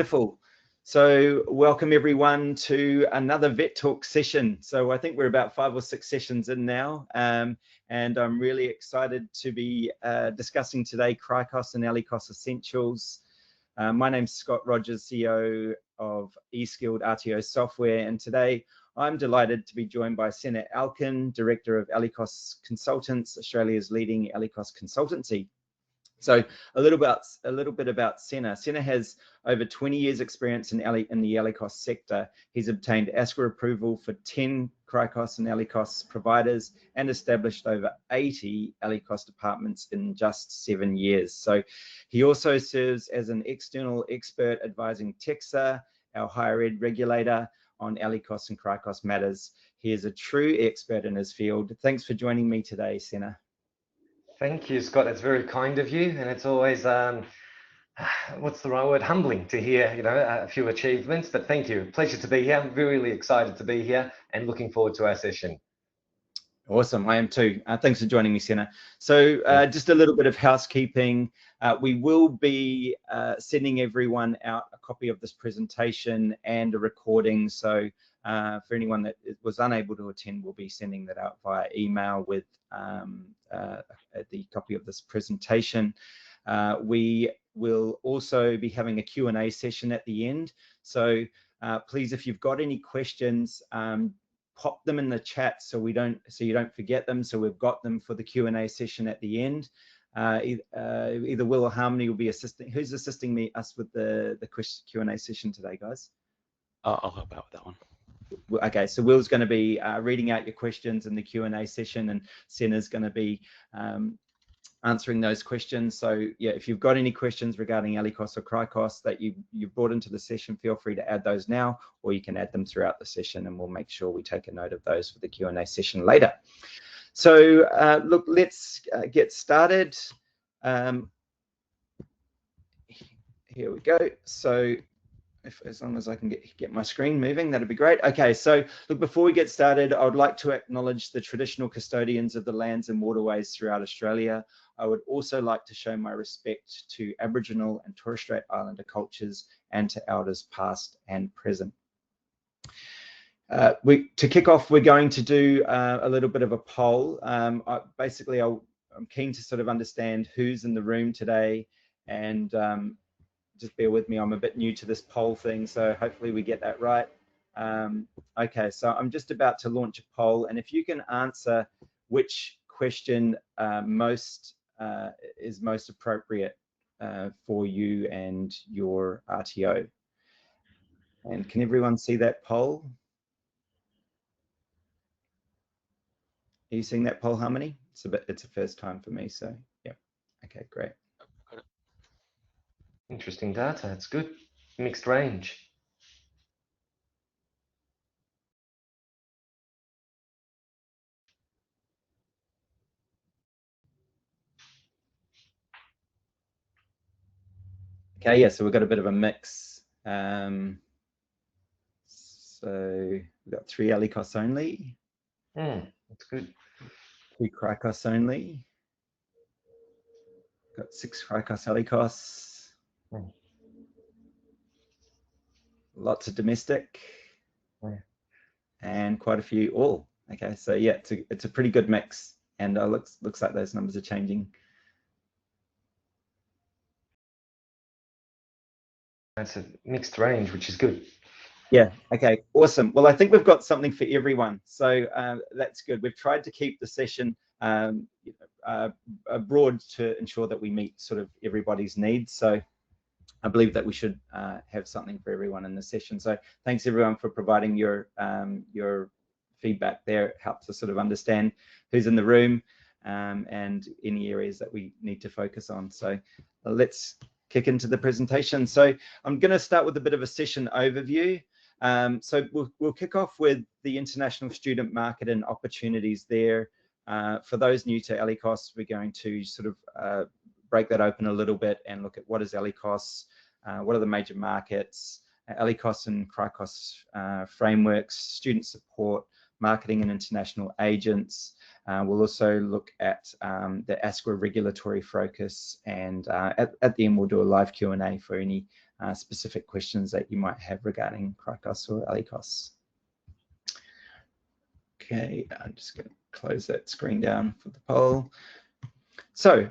Wonderful. So welcome everyone to another VETtalks session. So I think we're about 5 or 6 sessions in now, and I'm really excited to be discussing today CRICOS and ELICOS Essentials. My name's Scott Rogers, CEO of eSkilled RTO software, and today I'm delighted to be joined by Sener Alkan, Director of ELICOS Consultants, Australia's leading ELICOS consultancy. So a little bit about Sener. Sener has over 20 years experience in the ELICOS sector. He's obtained ASQA approval for 10 CRICOS and ELICOS providers and established over 80 ELICOS departments in just 7 years. So he also serves as an external expert advising TESOL, our higher ed regulator, on ELICOS and CRICOS matters. He is a true expert in his field. Thanks for joining me today, Sener. Thank you, Scott. It's very kind of you, and it's always what's the right word? Humbling to hear, a few achievements. But thank you. Pleasure to be here. I'm really excited to be here and looking forward to our session. Awesome. I am too. Thanks for joining me, Sener. So just a little bit of housekeeping. We will be sending everyone out a copy of this presentation and a recording. So for anyone that was unable to attend, we'll be sending that out via email with the copy of this presentation. We will also be having a Q&A session at the end. So please, if you've got any questions, pop them in the chat so you don't forget them. So we've got them for the Q&A session at the end. Either Will or Harmony will be assisting. Who's assisting us with the Q&A session today, guys? I'll help out with that one. Okay, so Will's going to be reading out your questions in the Q&A session, and Sener's going to be answering those questions. So yeah, if you've got any questions regarding ELICOS or CRICOS that you brought into the session, feel free to add those now, or you can add them throughout the session, and we'll make sure we take a note of those for the Q&A session later. So look, let's get started. Here we go. So as long as I can get my screen moving, that'd be great. Okay, so look, before we get started, I would like to acknowledge the traditional custodians of the lands and waterways throughout Australia. I would also like to show my respect to Aboriginal and Torres Strait Islander cultures and to elders past and present. To kick off, we're going to do a little bit of a poll. Basically, I'm keen to sort of understand who's in the room today, and just bear with me, I'm a bit new to this poll thing, so hopefully we get that right. Okay, so I'm just about to launch a poll, and if you can answer which question is most appropriate for you and your RTO. And can everyone see that poll? Are you seeing that poll, Harmony? It's a first time for me, so yeah. Okay, great. Interesting data. That's good. Mixed range. Okay, yeah, so we've got a bit of a mix. So we've got 3 ELICOS only. That's good. 2 CRICOS only. Got 6 CRICOS ELICOS. Lots of domestic. And quite a few all. Okay, so yeah, it's a pretty good mix, and looks like those numbers are changing. That's a mixed range, which is good. Yeah, okay, awesome. Well, I think we've got something for everyone, so that's good. We've tried to keep the session broad to ensure that we meet sort of everybody's needs. So I believe that we should have something for everyone in the session. So thanks everyone for providing your feedback there. It helps us sort of understand who's in the room and any areas that we need to focus on. So let's kick into the presentation. So I'm going to start with a bit of a session overview. So we'll kick off with the international student market and opportunities there. For those new to ELICOS, we're going to sort of break that open a little bit and look at what is ELICOS, what are the major markets, ELICOS and CRICOS frameworks, student support, marketing and international agents. We'll also look at the ASQA regulatory focus, and at the end we'll do a live Q&A for any specific questions that you might have regarding CRICOS or ELICOS. Okay, I'm just going to close that screen down for the poll. So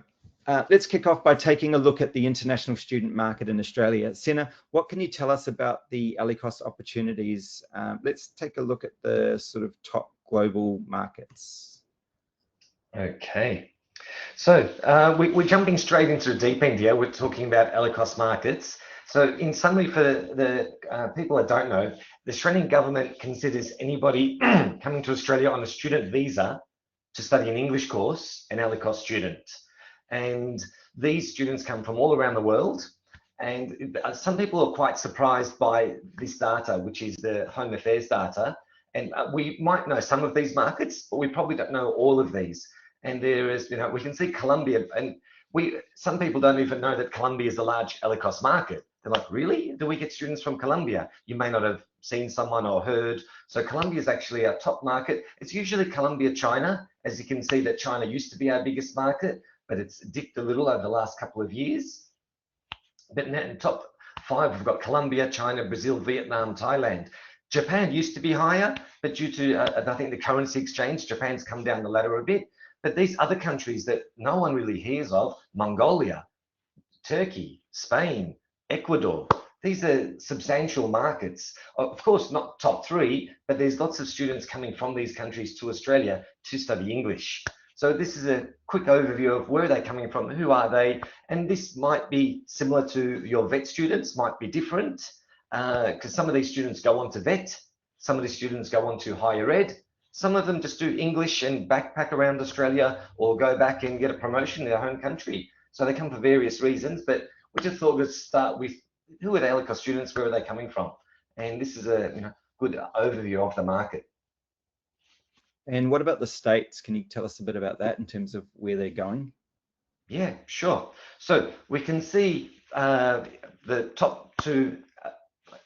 let's kick off by taking a look at the international student market in Australia. Sener, what can you tell us about the ELICOS opportunities? Let's take a look at the sort of top global markets. Okay, so we're jumping straight into the deep end here. We're talking about ELICOS markets. So in summary, for the people that don't know, the Australian government considers anybody coming to Australia on a student visa to study an English course an ELICOS student. And these students come from all around the world. And some people are quite surprised by this data, which is the Home Affairs data. And we might know some of these markets, but we probably don't know all of these. And there is, we can see Colombia, and some people don't even know that Colombia is a large ELICOS market. They're like, really? Do we get students from Colombia? You may not have seen someone or heard. So Colombia is actually our top market. It's usually Colombia, China. As you can see, that China used to be our biggest market, but it's dipped a little over the last couple of years. But now in the top 5, we've got Colombia, China, Brazil, Vietnam, Thailand. Japan used to be higher, but due to, I think, the currency exchange, Japan's come down the ladder a bit. But these other countries that no one really hears of, Mongolia, Turkey, Spain, Ecuador, these are substantial markets. Of course, not top 3, but there's lots of students coming from these countries to Australia to study English. So this is a quick overview of where they're coming from, who are they, and this might be similar to your VET students, might be different, because some of these students go on to VET, some of the students go on to higher ed, some of them just do English and backpack around Australia or go back and get a promotion in their home country. So they come for various reasons, but we just thought we'd start with who are the ELICOS students, where are they coming from? And this is a good overview of the market. And what about the states? Can you tell us a bit about that in terms of where they're going? Yeah, sure. So we can see the top 2,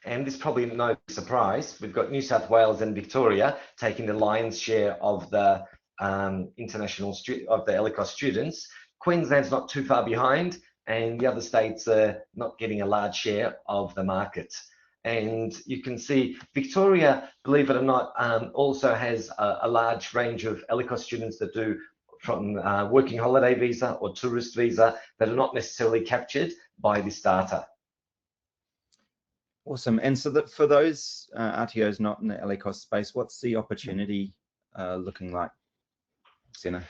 and this is probably no surprise, we've got New South Wales and Victoria taking the lion's share of the ELICOS students. Queensland's not too far behind, and the other states are not getting a large share of the market. And you can see Victoria, believe it or not, also has a large range of ELICOS students that do from working holiday visa or tourist visa that are not necessarily captured by this data. Awesome. And so that for those RTOs not in the ELICOS space, what's the opportunity looking like, Sener?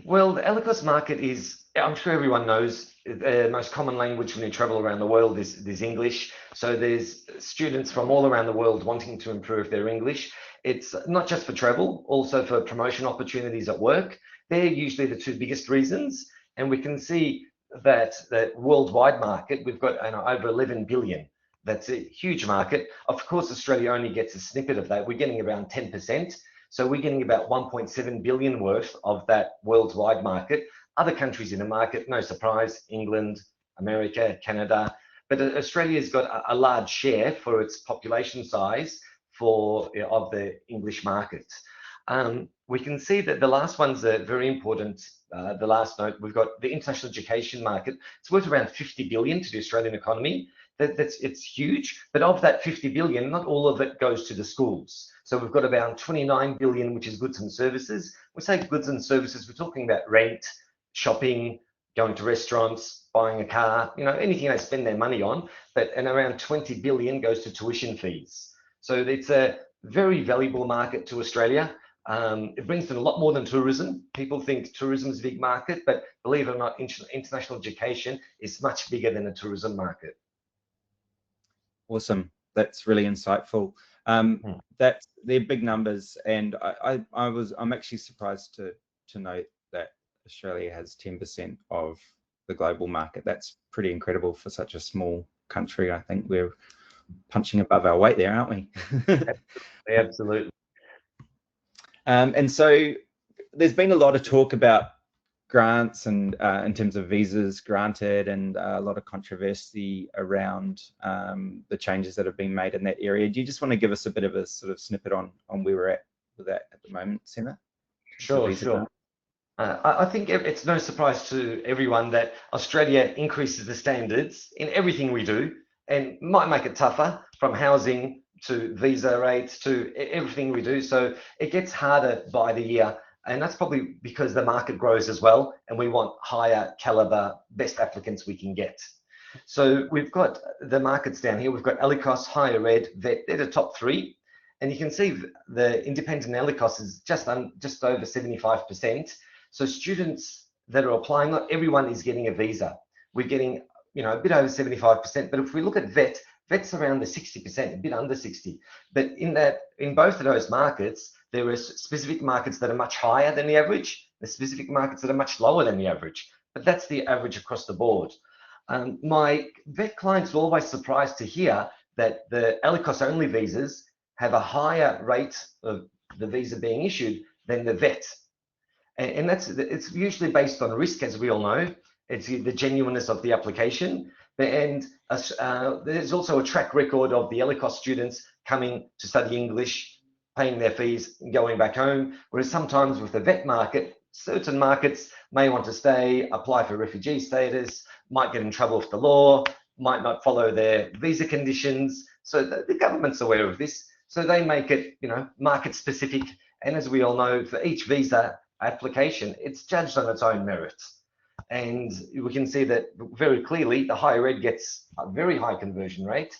Well, the ELICOS market is, I'm sure everyone knows, the most common language when you travel around the world is English. So there's students from all around the world wanting to improve their English. It's not just for travel, also for promotion opportunities at work. They're usually the 2 biggest reasons. And we can see that the worldwide market, we've got over 11 billion. That's a huge market. Of course, Australia only gets a snippet of that. We're getting around 10%. So we're getting about 1.7 billion worth of that worldwide market. Other countries in the market, no surprise, England, America, Canada. But Australia's got a large share for its population size of the English market. We can see that the last one's very important. The last note, we've got the international education market. It's worth around 50 billion to the Australian economy. It's huge, but of that 50 billion, not all of it goes to the schools. So we've got about 29 billion, which is goods and services. We say goods and services, we're talking about rent, shopping, going to restaurants, buying a car, anything they spend their money on, and around 20 billion goes to tuition fees. So it's a very valuable market to Australia. It brings in a lot more than tourism. People think tourism is a big market, but believe it or not, international education is much bigger than a tourism market. Awesome. That's really insightful. They're big numbers, and I'm actually surprised to note that Australia has 10% of the global market. That's pretty incredible for such a small country. I think we're punching above our weight there, aren't we? Absolutely. And so there's been a lot of talk about grants and in terms of visas granted, and a lot of controversy around the changes that have been made in that area. Do you just want to give us a bit of a sort of snippet on where we're at with that at the moment, Sener? Sure. I think it's no surprise to everyone that Australia increases the standards in everything we do. and might make it tougher, from housing to visa rates to everything we do. So it gets harder by the year. And that's probably because the market grows as well, and we want higher caliber, best applicants we can get. So we've got the markets down here. We've got ELICOS, Higher Ed, VET. They're the top three. And you can see the independent ELICOS is just over 75%. So students that are applying, not everyone is getting a visa. We're getting, a bit over 75%. But if we look at VET, VET's around the 60%, a bit under 60. But in both of those markets, there are specific markets that are much higher than the average. There's specific markets that are much lower than the average. But that's the average across the board. My VET clients are always surprised to hear that the ELICOS only visas have a higher rate of the visa being issued than the VET. And it's usually based on risk, as we all know. It's the genuineness of the application. And there's also a track record of the ELICOS students coming to study English, paying their fees and going back home. Whereas sometimes with the VET market, certain markets may want to stay, apply for refugee status, might get in trouble with the law, might not follow their visa conditions. So the government's aware of this. So they make it, market specific. And as we all know, for each visa application, it's judged on its own merits. And we can see that very clearly, the Higher Ed gets a very high conversion rate,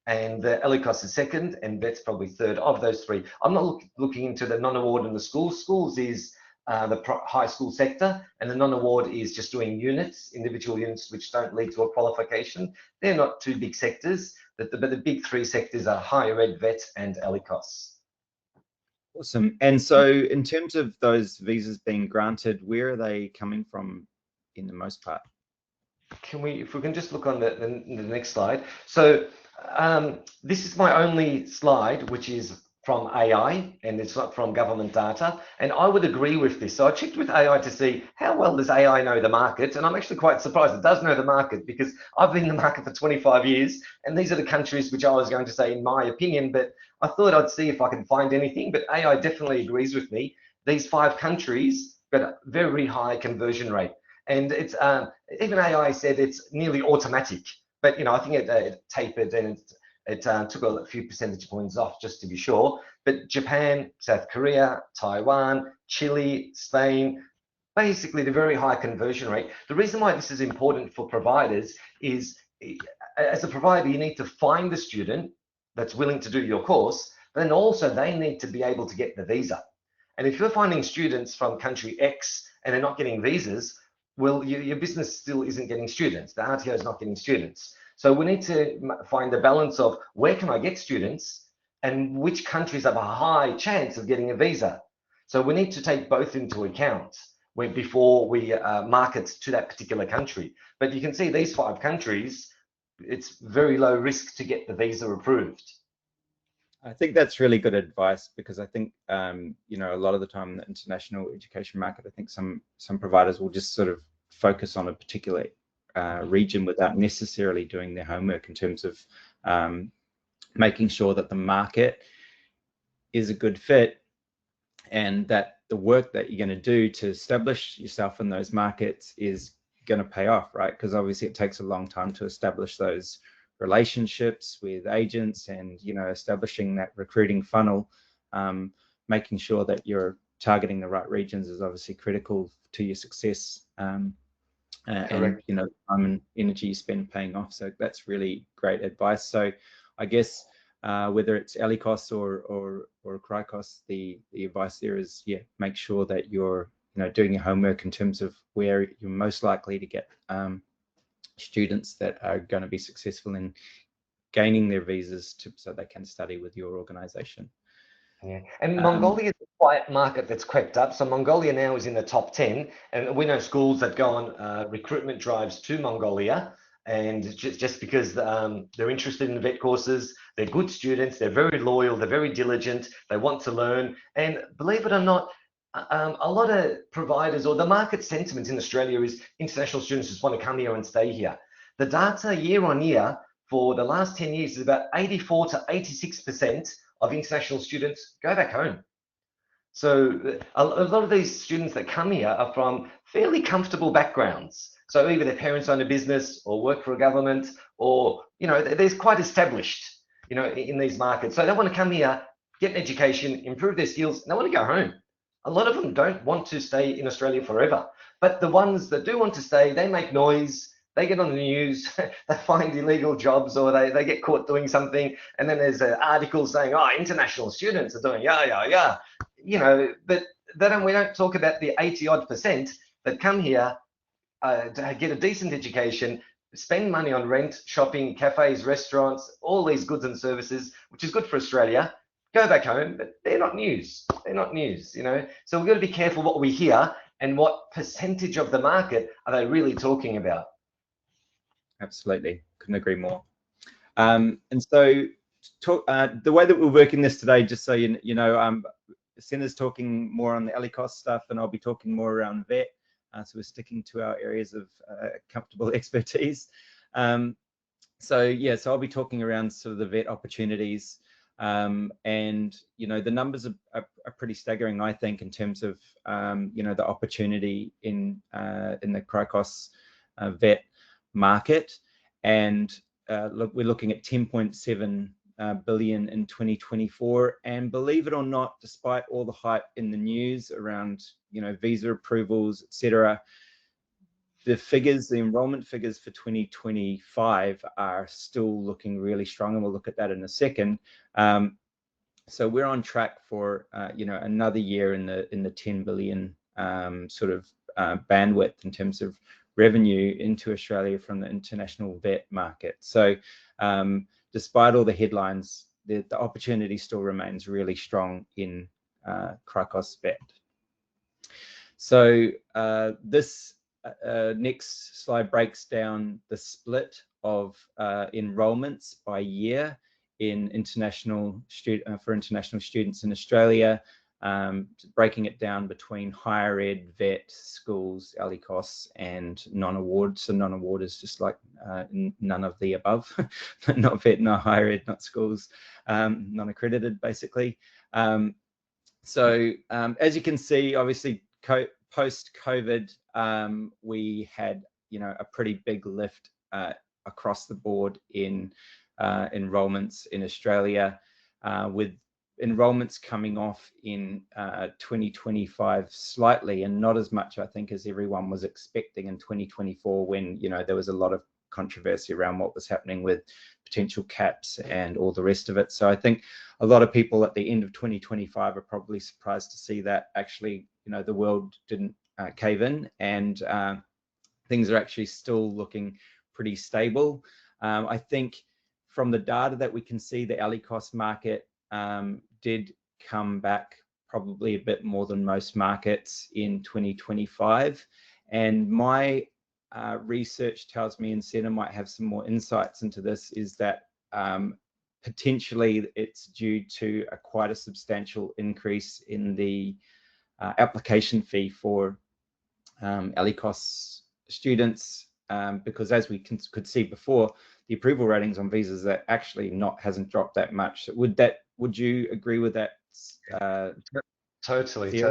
and the ELICOS is second, and VET's probably third of those three. I'm not looking into the non-award in the schools. Schools is the high school sector, and the non-award is just doing units, individual units, which don't lead to a qualification. They're not two big sectors, but the big three sectors are Higher Ed, VET, and ELICOS. Awesome. And so in terms of those visas being granted, where are they coming from in the most part? If we can just look on the next slide. So this is my only slide, which is from AI, and it's not from government data. And I would agree with this. So I checked with AI to see how well does AI know the market, and I'm actually quite surprised it does know the market, because I've been in the market for 25 years, and these are the countries which I was going to say in my opinion, but I thought I'd see if I can find anything. But AI definitely agrees with me. These 5 countries got a very high conversion rate. And it's even AI said it's nearly automatic, but I think it tapered, and it took a few percentage points off just to be sure. But Japan, South Korea, Taiwan, Chile, Spain, basically the very high conversion rate. The reason why this is important for providers is, as a provider, you need to find the student that's willing to do your course, but then also they need to be able to get the visa. And if you're finding students from country X and they're not getting visas, well, your business still isn't getting students. The RTO is not getting students. So we need to find the balance of where can I get students and which countries have a high chance of getting a visa. So we need to take both into account before we market to that particular country. But you can see these 5 countries, it's very low risk to get the visa approved. I think that's really good advice, because I think, a lot of the time in the international education market, I think some providers will just sort of focus on a particular region without necessarily doing their homework in terms of making sure that the market is a good fit, and that the work that you're going to do to establish yourself in those markets is going to pay off, right? Because obviously it takes a long time to establish those relationships with agents, and establishing that recruiting funnel. Making sure that you're targeting the right regions is obviously critical to your success, and time and energy you spend paying off. So that's really great advice. So I guess whether it's ELICOS or CRICOS, the advice there is, make sure that you're doing your homework in terms of where you're most likely to get students that are going to be successful in gaining their visas so they can study with your organization. Yeah, and Mongolia is a quiet market that's crept up. So Mongolia now is in the top 10, and we know schools that go on recruitment drives to Mongolia, and just because they're interested in the VET courses, they're good students, they're very loyal, they're very diligent, they want to learn. And believe it or not, a lot of providers, or the market sentiment in Australia, is international students just want to come here and stay here. The data year on year for the last 10 years is about 84 to 86% of international students go back home. So a lot of these students that come here are from fairly comfortable backgrounds. So either their parents own a business or work for a government, or, you know, they're quite established, you know, in these markets. So they want to come here, get an education, improve their skills, and they want to go home. A lot of them don't want to stay in Australia forever. But the ones that do want to stay, they make noise, they get on the news, they find illegal jobs, or they get caught doing something. And then there's an article saying, oh, international students are doing, yeah. You know, but we don't talk about the 80-odd% that come here to get a decent education, spend money on rent, shopping, cafes, restaurants, all these goods and services, which is good for Australia, go back home, but they're not news. They're not news, you know. So we've got to be careful what we hear and what percentage of the market are they really talking about. Absolutely, couldn't agree more. And so the way that we're working this today, just so you know, Sener's talking more on the ELICOS stuff, and I'll be talking more around VET. So we're sticking to our areas of comfortable expertise. So I'll be talking around sort of the VET opportunities. And you know, the numbers are pretty staggering, I think, in terms of you know, the opportunity in the CRICOS VET market. And look, we're looking at 10.7 billion in 2024, and believe it or not, despite all the hype in the news around, you know, visa approvals, etc., the figures, the enrollment figures for 2025 are still looking really strong, and we'll look at that in a second. So we're on track for you know, another year in the 10 billion sort of bandwidth in terms of revenue into Australia from the international VET market. So despite all the headlines, the opportunity still remains really strong in CRICOS VET. So this next slide breaks down the split of enrolments by year in international for international students in Australia, breaking it down between higher ed, VET, schools, ELICOS, and non-award. So non-award is just like none of the above, not VET, not higher ed, not schools, non-accredited, basically. So as you can see, obviously post-COVID, we had, you know, a pretty big lift across the board in enrolments in Australia, with enrolments coming off in 2025 slightly, and not as much, I think, as everyone was expecting in 2024, when, you know, there was a lot of controversy around what was happening with potential caps and all the rest of it. So I think a lot of people at the end of 2025 are probably surprised to see that actually, you know, the world didn't cave in, and things are actually still looking pretty stable. I think from the data that we can see, the ELICOS market did come back probably a bit more than most markets in 2025. And my research tells me, and Sener might have some more insights into this, is that potentially it's due to quite a substantial increase in the application fee for ELICOS students, because as we could see before, the approval ratings on visas that actually hasn't dropped that much. Would you agree with that? Totally.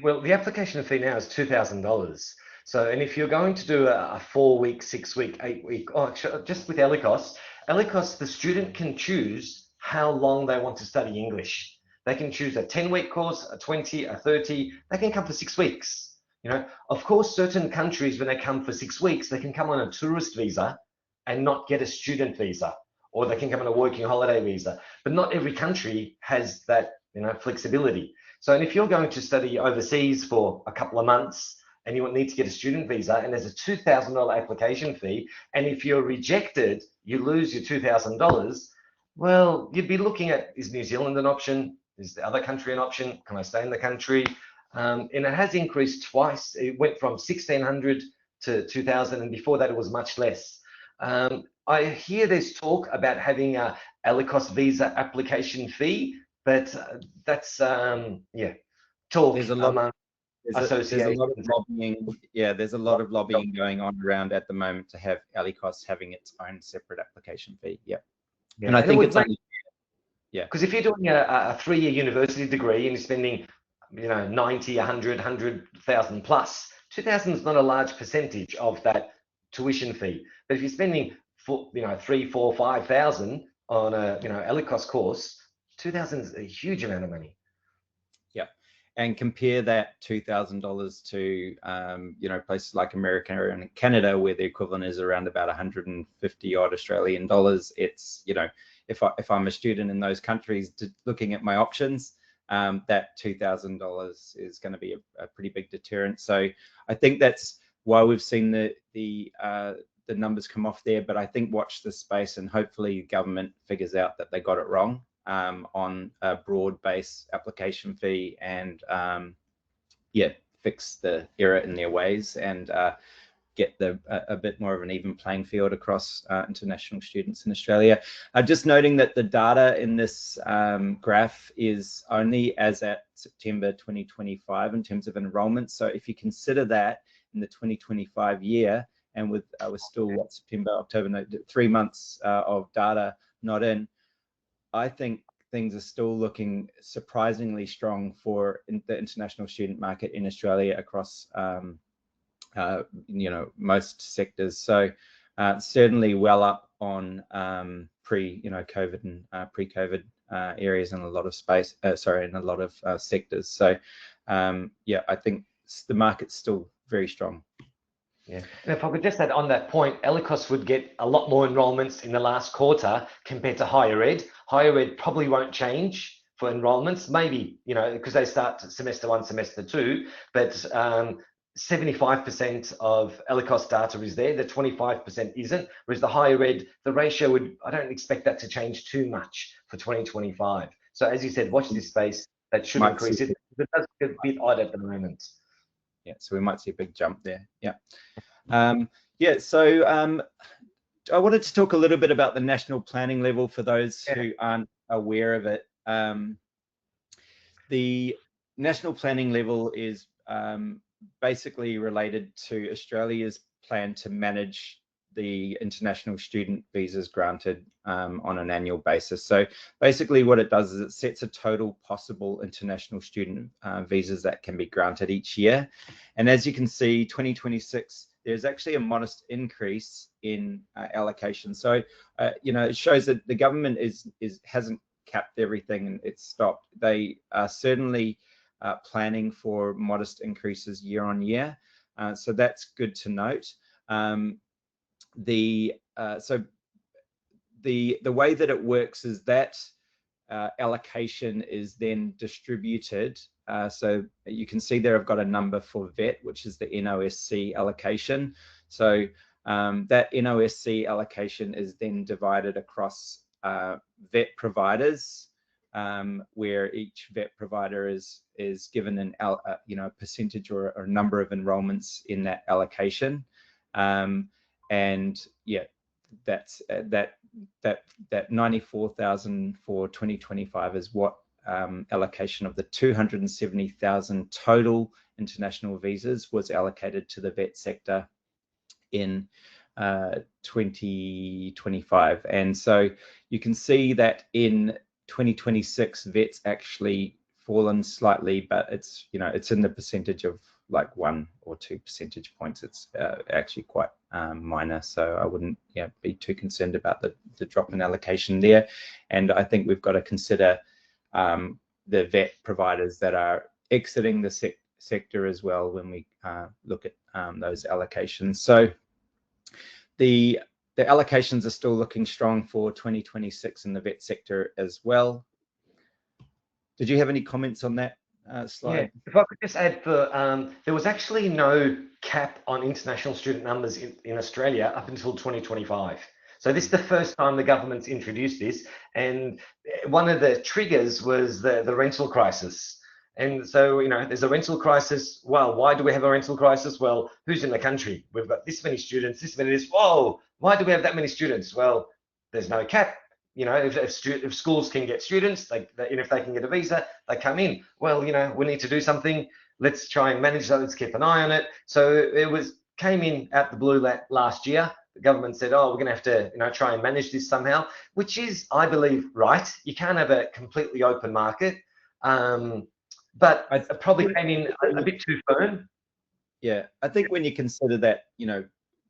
Well, the application fee now is $2,000. So, and if you're going to do a 4-week, 6-week, 8-week, just with ELICOS, the student can choose how long they want to study English. They can choose a 10-week course, a 20, a 30. They can come for 6 weeks. You know, of course, certain countries, when they come for 6 weeks, they can come on a tourist visa and not get a student visa, or they can come on a working holiday visa. But not every country has that, you know, flexibility. So, and if you're going to study overseas for a couple of months and you need to get a student visa, and there's a $2,000 application fee, and if you're rejected, you lose your $2,000. Well, you'd be looking at, is New Zealand an option? Is the other country an option? Can I stay in the country? And it has increased twice. It went from 1,600 to 2,000, and before that it was much less. I hear there's talk about having a ELICOS visa application fee, but that's talk. There's a lot of lobbying. Yeah, there's a lot of lobbying going on around at the moment to have ELICOS having its own separate application fee. Yeah. And I think it's only, because if you're doing a 3-year university degree and you're spending, you know, 90, 100, 100,000 plus 2,000 is not a large percentage of that tuition fee. But if you're spending, 3, 4, 5,000 on a, ELICOS course, 2,000 is a huge amount of money. Yeah, and compare that $2,000 to places like America and Canada, where the equivalent is around about 150 odd Australian dollars. It's if I'm a student in those countries looking at my options, that $2,000 is going to be a pretty big deterrent. So I think that's why we've seen the numbers come off there. But I think watch this space, and hopefully government figures out that they got it wrong on a broad-based application fee, and fix the error in their ways, and get a bit more of an even playing field across international students in Australia. Just noting that the data in this graph is only as at September 2025 in terms of enrolment. So if you consider that in the 2025 year, and with still September, October, 3 months of data not in, I think things are still looking surprisingly strong for the international student market in Australia across most sectors. So certainly well up on pre-COVID and pre-COVID areas in a lot of space. In a lot of sectors. So I think the market's still very strong. Yeah, and if I could just add on that point, ELICOS would get a lot more enrolments in the last quarter compared to higher ed. Higher ed probably won't change for enrolments, maybe, because they start semester 1, semester 2, but 75% of ELICOS data is there, the 25% isn't, whereas the higher ed, the ratio I don't expect that to change too much for 2025. So as you said, watch this space, that should increase it. It does get a bit odd at the moment. Yeah, so we might see a big jump there. Yeah. So I wanted to talk a little bit about the national planning level for those who aren't aware of it. The national planning level is basically related to Australia's plan to manage the international student visas granted on an annual basis. So basically what it does is it sets a total possible international student visas that can be granted each year. And as you can see, 2026, there's actually a modest increase in allocation. So, it shows that the government hasn't capped everything and it's stopped. They are certainly planning for modest increases year on year. So that's good to note. The way that it works is that allocation is then distributed. So you can see there I've got a number for VET, which is the NOSC allocation. So that NOSC allocation is then divided across VET providers, where each VET provider is given a percentage or a number of enrollments in that allocation. And yeah, that's that 94,000 for 2025 is what allocation of the 270,000 total international visas was allocated to the VET sector in 2025. And so you can see that in 2026, VET's actually fallen slightly, but it's in the percentage of like 1 or 2 percentage points. It's actually quite minor, so I wouldn't be too concerned about the drop in allocation there. And I think we've got to consider the VET providers that are exiting the sector as well when we look at those allocations. So the allocations are still looking strong for 2026 in the VET sector as well. Did you have any comments on that slide? Yeah, if I could just add, there was actually no cap on international student numbers in Australia up until 2025. So this is the first time the government's introduced this, and one of the triggers was the rental crisis. And so, there's a rental crisis. Well, why do we have a rental crisis? Well, who's in the country? We've got this many students, this many, this. Whoa, why do we have that many students? Well, there's no cap. If schools can get students, and if they can get a visa, they come in. Well, we need to do something. Let's try and manage that. Let's keep an eye on it. So it came in out the blue last year. The government said, "Oh, we're going to have to, try and manage this somehow," which is, I believe, right. You can't have a completely open market, but it probably came in a bit too firm. Yeah, I think when you consider that, you know,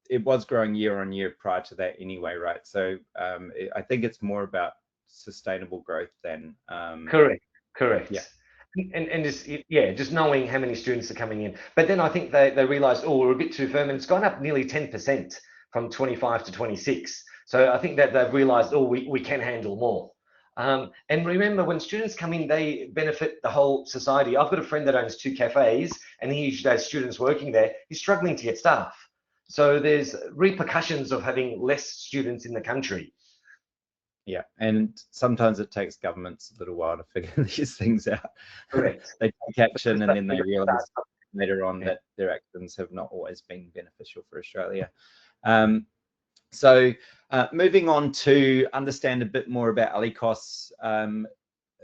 it was growing year on year prior to that anyway, right? So I think it's more about sustainable growth than Correct. yeah. And just, yeah, just knowing how many students are coming in. But then I think they realized, oh, we're a bit too firm, and it's gone up nearly 10% from 25 to 26. So I think that they've realized, oh, we can handle more. And remember, when students come in, they benefit the whole society. I've got a friend that owns 2 cafes, and he usually has students working there. He's struggling to get staff. So there's repercussions of having less students in the country. Yeah, and sometimes it takes governments a little while to figure these things out. Correct. They take action and then they realize later on that their actions have not always been beneficial for Australia. So moving on to understand a bit more about ELICOS,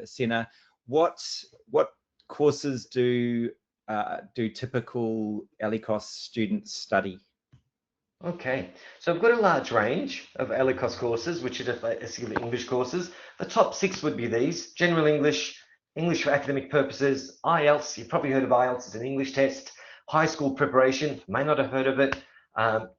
Sener, what courses do typical ELICOS students study? Okay, so I've got a large range of ELICOS courses, which are the English courses. The top 6 would be these: General English, English for academic purposes, IELTS, you've probably heard of IELTS, it's an English test, high school preparation, may not have heard of it,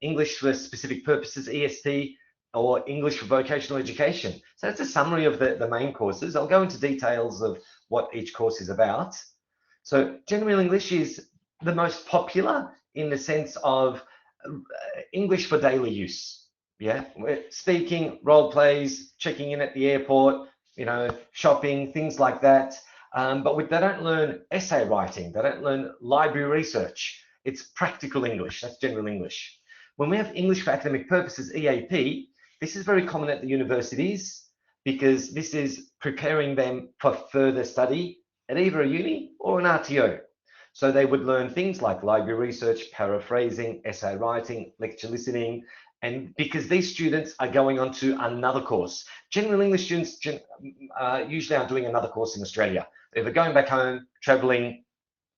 English for specific purposes, ESP, or English for vocational education. So that's a summary of the main courses. I'll go into details of what each course is about. So General English is the most popular in the sense of English for daily use. Yeah, speaking, role plays, checking in at the airport, you know, shopping, things like that. But they don't learn essay writing. They don't learn library research. It's practical English. That's General English. When we have English for academic purposes, EAP, this is very common at the universities because this is preparing them for further study at either a uni or an RTO. So they would learn things like library research, paraphrasing, essay writing, lecture listening, and because these students are going on to another course. General English students usually are doing another course in Australia. They're either going back home, traveling,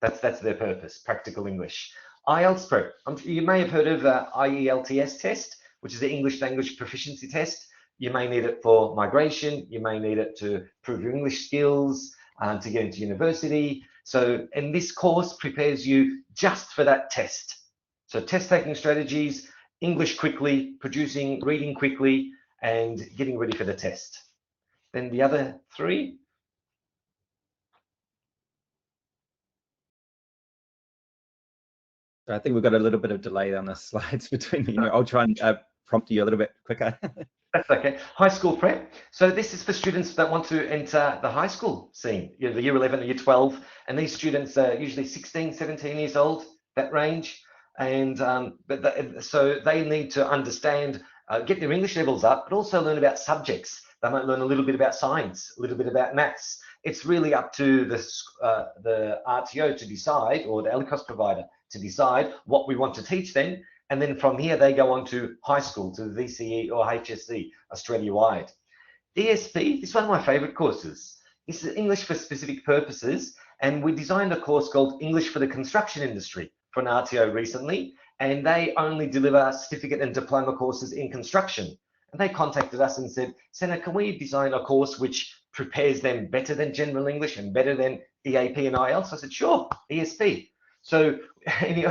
that's their purpose, practical English. IELTS prep, you may have heard of the IELTS test, which is the English language proficiency test. You may need it for migration, you may need it to prove your English skills, to get into university. So, and this course prepares you just for that test. So test taking strategies, English quickly, producing, reading quickly, and getting ready for the test. Then the other 3. I think we've got a little bit of delay on the slides between me. I'll try and prompt you a little bit quicker. That's okay. High school prep. So this is for students that want to enter the high school scene, you know, the year 11 or year 12. And these students are usually 16, 17 years old, that range. And so they need to understand, get their English levels up, but also learn about subjects. They might learn a little bit about science, a little bit about maths. It's really up to the RTO to decide, or the ELICOS provider to decide what we want to teach them. And then from here, they go on to high school, to VCE or HSC, Australia-wide. ESP, this is one of my favorite courses. This is English for specific purposes. And we designed a course called English for the construction industry for an RTO recently. And they only deliver certificate and diploma courses in construction. And they contacted us and said, Sener, can we design a course which prepares them better than General English and better than EAP and IELTS? I said, sure, ESP. So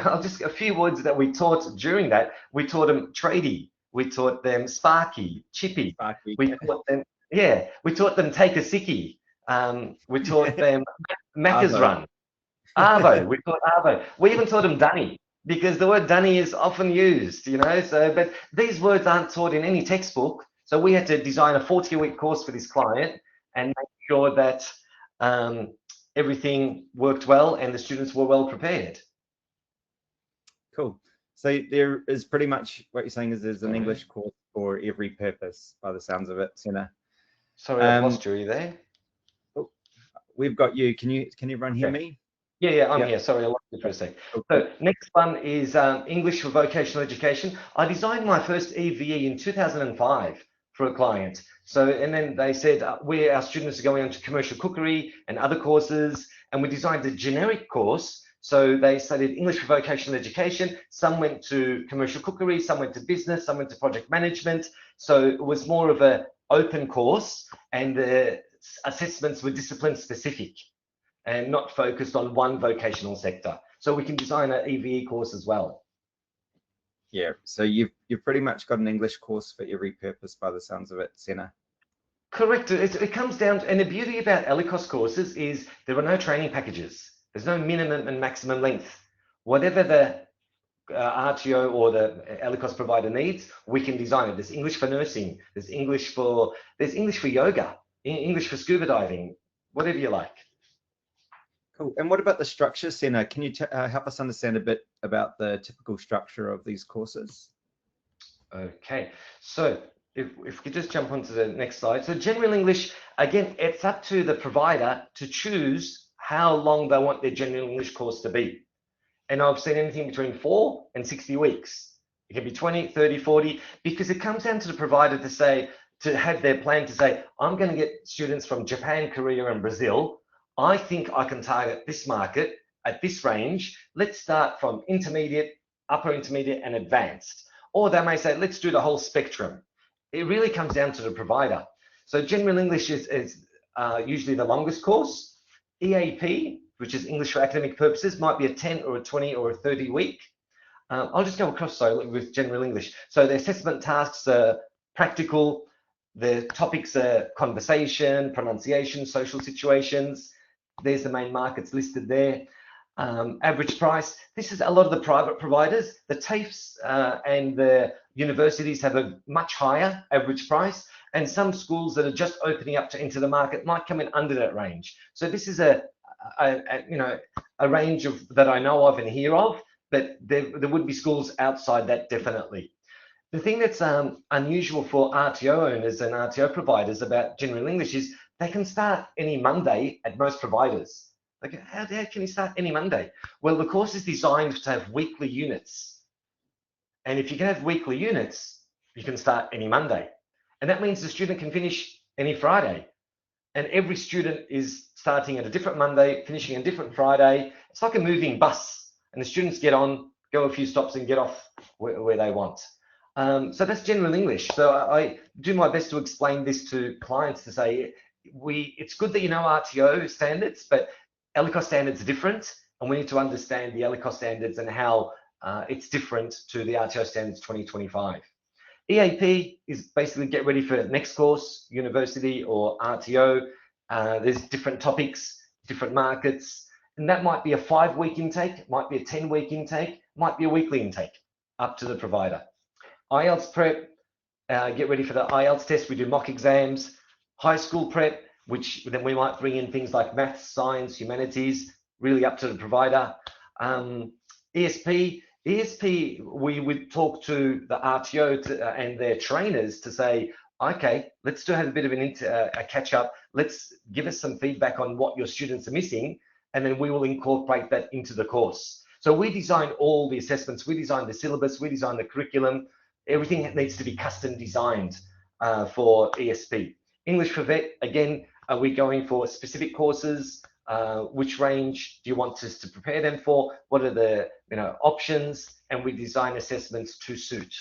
I'll just a few words that we taught during that. We taught them tradie, we taught them Sparky, Chippy, we taught them, we taught them take a sickie, we taught them Macca's Run, Arvo, we taught Arvo. We even taught them Dunny, because the word Dunny is often used, you know. So, but these words aren't taught in any textbook. So we had to design a 40-week course for this client and make sure that everything worked well and the students were well prepared. Cool. So there is pretty much what you're saying is there's an English course for every purpose by the sounds of it, Sener. Sorry, I've lost you there. Oh, we've got you. Can everyone hear me? Yeah, I'm here. Sorry, I lost you for a sec. So next one is English for vocational education. I designed my first EVE in 2005 for a client. So, and then they said, our students are going on to commercial cookery and other courses, and we designed a generic course. So they studied English for vocational education. Some went to commercial cookery, some went to business, some went to project management. So it was more of an open course, and the assessments were discipline specific and not focused on one vocational sector. So we can design an EVE course as well. Yeah, so you've pretty much got an English course for every purpose by the sounds of it, Sener. Correct. It comes down to, and the beauty about ELICOS courses is there are no training packages. There's no minimum and maximum length. Whatever the RTO or the ELICOS provider needs, we can design it. There's English for nursing. There's English for yoga, English for scuba diving, whatever you like. Cool. And what about the structure, Sener? Can you help us understand a bit about the typical structure of these courses? Okay, so if we could just jump onto the next slide. So general English, again, it's up to the provider to choose how long they want their general English course to be. And I've seen anything between 4 and 60 weeks. It can be 20, 30, 40, because it comes down to the provider to say, to have their plan to say, I'm going to get students from Japan, Korea, and Brazil. I think I can target this market at this range. Let's start from intermediate, upper intermediate, and advanced. Or they may say, let's do the whole spectrum. It really comes down to the provider. So general English is usually the longest course. EAP, which is English for academic purposes, might be a 10 or a 20 or a 30 week. I'll just go across with general English. So the assessment tasks are practical. The topics are conversation, pronunciation, social situations. There's the main markets listed there. Average price. This is a lot of the private providers. The TAFEs and the universities have a much higher average price, and some schools that are just opening up to enter the market might come in under that range. So this is a range of that I know of and hear of, but there would be schools outside that definitely. The thing that's unusual for RTO owners and RTO providers about general English is they can start any Monday at most providers. Like, how can you start any Monday? Well, the course is designed to have weekly units. And if you can have weekly units, you can start any Monday. And that means the student can finish any Friday. And every student is starting at a different Monday, finishing on a different Friday. It's like a moving bus. And the students get on, go a few stops and get off where they want. So that's general English. So I do my best to explain this to clients to say, it's good that you know RTO standards, but ELICOS standards are different, and we need to understand the ELICOS standards and how it's different to the RTO standards 2025. EAP is basically get ready for next course, university or RTO. There's different topics, different markets, and that might be a 5-week intake, might be a 10-week intake, might be a weekly intake, up to the provider. IELTS prep, get ready for the IELTS test. We do mock exams. High school prep, which then we might bring in things like maths, science, humanities, really up to the provider. ESP, we would talk to the RTO and their trainers to say, okay, let's have a bit of a catch up. Let's give us some feedback on what your students are missing, and then we will incorporate that into the course. So we design all the assessments, we design the syllabus, we design the curriculum. Everything needs to be custom designed for ESP. English for Vet, again, are we going for specific courses? Which range do you want us to prepare them for? What are the options? And we design assessments to suit.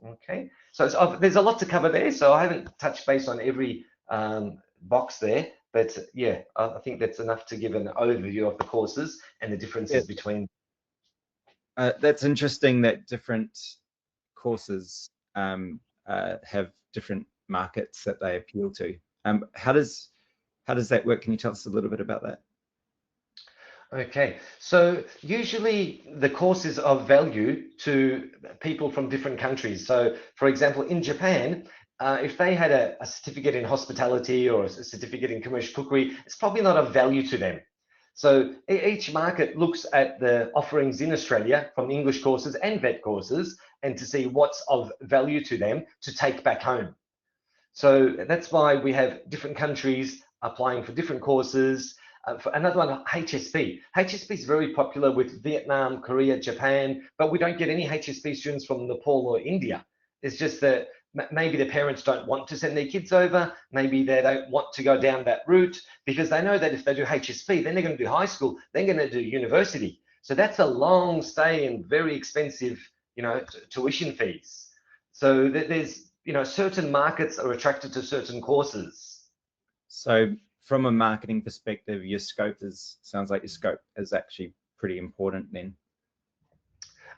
Okay, so there's a lot to cover there. So I haven't touched base on every box there, but yeah, I think that's enough to give an overview of the courses and the differences between. That's interesting that different courses have different markets that they appeal to. How does that work? Can you tell us a little bit about that? Okay, so usually the course is of value to people from different countries. So for example, in Japan, if they had a certificate in hospitality or a certificate in commercial cookery, it's probably not of value to them. So each market looks at the offerings in Australia from English courses and vet courses and to see what's of value to them to take back home. So that's why we have different countries applying for different courses. For another one, HSP. HSP is very popular with Vietnam, Korea, Japan, but we don't get any HSP students from Nepal or India. It's just that maybe the parents don't want to send their kids over. Maybe they don't want to go down that route because they know that if they do HSP, then they're going to do high school, then they're going to do university. So that's a long stay and very expensive, tuition fees. So there's, certain markets are attracted to certain courses. So from a marketing perspective, sounds like your scope is actually pretty important then.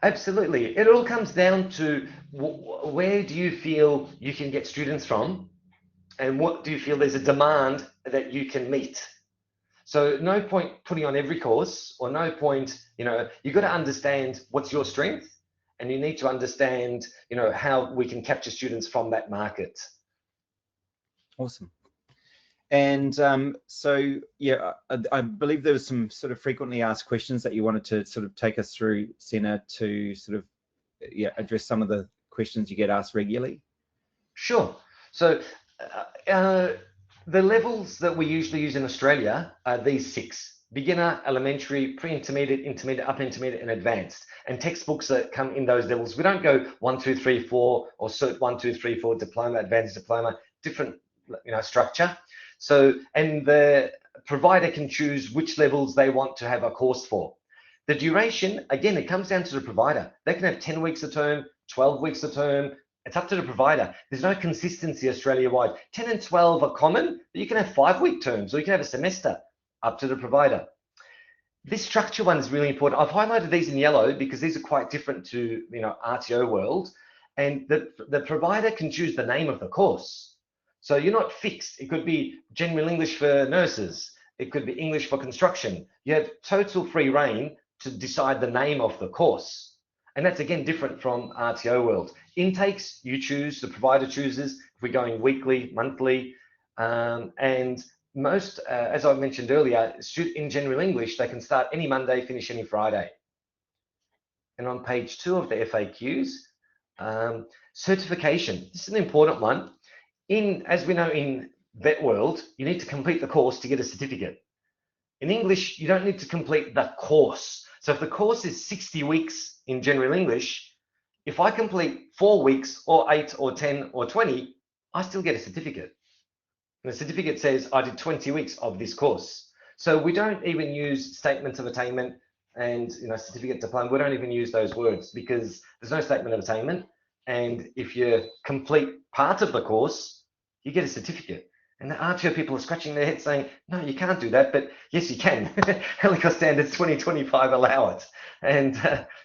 Absolutely. It all comes down to where do you feel you can get students from, and what do you feel there's a demand that you can meet. So no point putting on every course, or no point, you've got to understand what's your strength, and you need to understand, how we can capture students from that market. Awesome. And so, yeah, I believe there was some sort of frequently asked questions that you wanted to sort of take us through, Sener, to sort of address some of the questions you get asked regularly. Sure. So the levels that we usually use in Australia are these 6: beginner, elementary, pre-intermediate, intermediate, upper intermediate, and advanced. And textbooks that come in those levels. We don't go 1, 2, 3, 4, or Cert 1, 2, 3, 4, diploma, advanced diploma, different structure. So, and the provider can choose which levels they want to have a course for. The duration, again, it comes down to the provider. They can have 10 weeks a term, 12 weeks a term. It's up to the provider. There's no consistency Australia-wide. 10 and 12 are common, but you can have 5-week terms, or you can have a semester, up to the provider. This structure one is really important. I've highlighted these in yellow because these are quite different to, RTO world. And the provider can choose the name of the course. So you're not fixed. It could be general English for nurses. It could be English for construction. You have total free reign to decide the name of the course. And that's, again, different from RTO world. Intakes, you choose, the provider chooses, if we're going weekly, monthly. And most, as I mentioned earlier, in general English, they can start any Monday, finish any Friday. And on page 2 of the FAQs, certification. This is an important one. As we know in vet world, you need to complete the course to get a certificate. In English, you don't need to complete the course. So if the course is 60 weeks in general English, if I complete 4 weeks or 8 or 10 or 20, I still get a certificate. And the certificate says I did 20 weeks of this course. So we don't even use statements of attainment and certificate diploma. We don't even use those words because there's no statement of attainment. And if you complete part of the course, you get a certificate. And the RTO people are scratching their heads saying, no, you can't do that. But yes, you can. ELICOS Standards 2025 allow it. And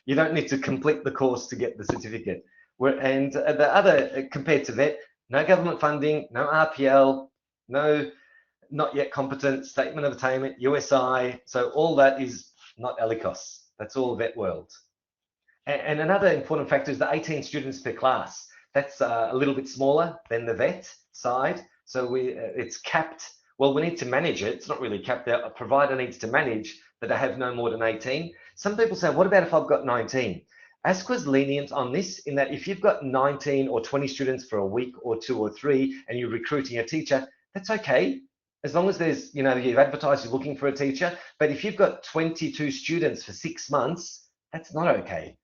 you don't need to complete the course to get the certificate. And the other, compared to vet, no government funding, no RPL, no not yet competent, statement of attainment, USI. So all that is not ELICOS. That's all vet world. And another important factor is the 18 students per class. That's a little bit smaller than the vet side. So it's capped. Well, we need to manage it. It's not really capped out. A provider needs to manage that I have no more than 18. Some people say, what about if I've got 19? ASQA is lenient on this in that if you've got 19 or 20 students for a week or 2 or 3 and you're recruiting a teacher, that's okay. As long as there's, you've advertised you're looking for a teacher. But if you've got 22 students for 6 months, that's not okay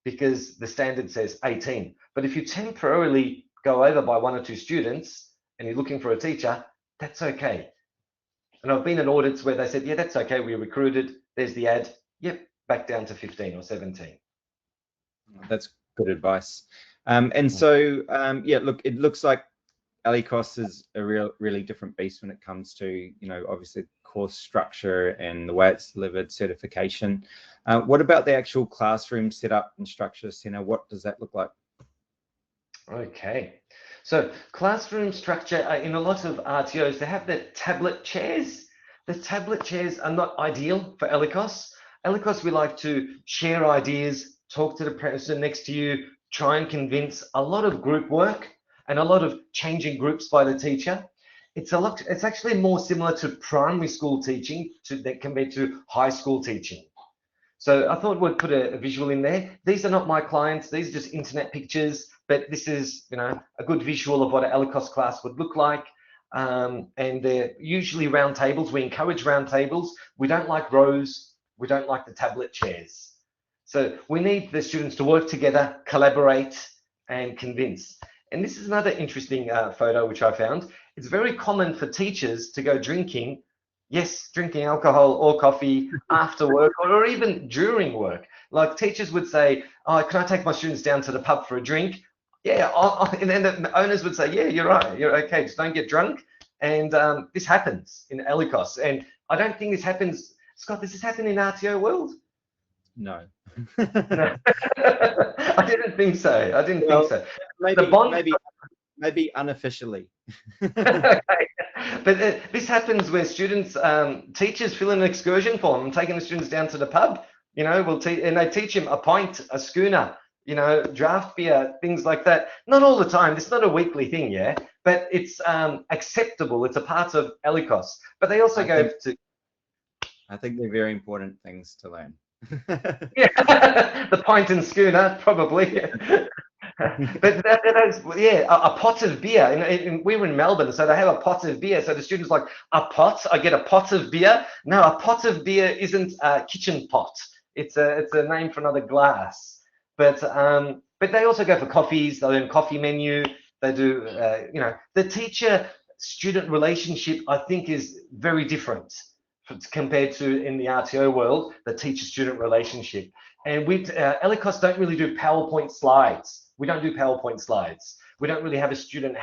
because the standard says 18. But if you temporarily go over by 1 or 2 students and you're looking for a teacher, that's okay. And I've been in audits where they said, yeah, that's okay. We recruited. There's the ad. Yep, back down to 15 or 17. That's good advice. And so, yeah, look, it looks like ELICOS is a really different beast when it comes to, obviously course structure and the way it's delivered, certification. What about the actual classroom setup and structure, Sener? What does that look like? Okay, so classroom structure, in a lot of RTOs, they have the tablet chairs. The tablet chairs are not ideal for ELICOS. ELICOS, we like to share ideas, talk to the person next to you, try and convince, a lot of group work and a lot of changing groups by the teacher. It's actually more similar to primary school teaching compared to high school teaching. So I thought we'd put a visual in there. These are not my clients. These are just internet pictures, but this is, a good visual of what an ELICOS class would look like. And they're usually round tables. We encourage round tables. We don't like rows. We don't like the tablet chairs. So we need the students to work together, collaborate, and convince. And this is another interesting photo which I found. It's very common for teachers to go drinking. Yes, drinking alcohol or coffee after work or even during work. Like teachers would say, oh, can I take my students down to the pub for a drink? Yeah, and then the owners would say, yeah, you're right, you're okay, just don't get drunk. And this happens in ELICOS. And I don't think this happens, Scott, does this happen in RTO world? No. No. I didn't think so. I didn't think so. Maybe, The bond. maybe unofficially. Okay. But this happens where students, teachers fill in an excursion form, taking the students down to the pub. You know, and they teach them a pint, a schooner, you know, draft beer, things like that. Not all the time. It's not a weekly thing, yeah. But it's acceptable. It's a part of ELICOS. But they also I think they're very important things to learn. Yeah, the pint and schooner, probably. Yeah. But that is, yeah, a pot of beer. And we were in Melbourne, so they have a pot of beer. So the students like, a pot? I get a pot of beer? No, a pot of beer isn't a kitchen pot. It's a name for another glass. But they also go for coffees. They learn coffee menu. They do, you know, the teacher-student relationship, I think, is very different compared to in the RTO world, the teacher-student relationship. And we, ELICOS don't really do PowerPoint slides. We don't do PowerPoint slides. We don't really have a student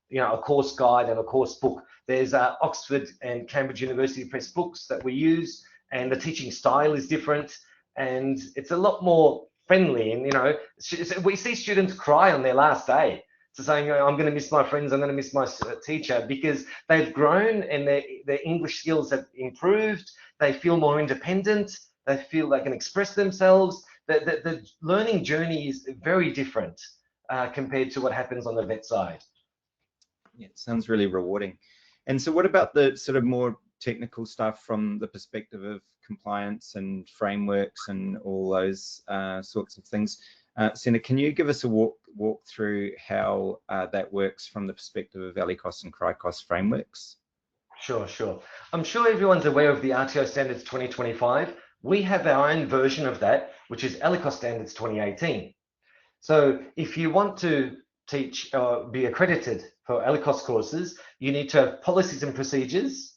you know, a course guide and a course book. There's Oxford and Cambridge University Press books that we use, and the teaching style is different, and it's a lot more friendly. And you know, we see students cry on their last day. So saying, oh, I'm going to miss my friends, I'm going to miss my teacher, because they've grown and their English skills have improved. They feel more independent. They feel they can express themselves. The learning journey is very different compared to what happens on the vet side. Yeah, it sounds really rewarding. And so what about the sort of more technical stuff from the perspective of compliance and frameworks and all those sorts of things? Sener, can you give us a walk through how that works from the perspective of ELICOS and CRICOS frameworks? Sure. I'm sure everyone's aware of the RTO Standards 2025. We have our own version of that, which is ELICOS Standards 2018. So if you want to teach or be accredited for ELICOS courses, you need to have policies and procedures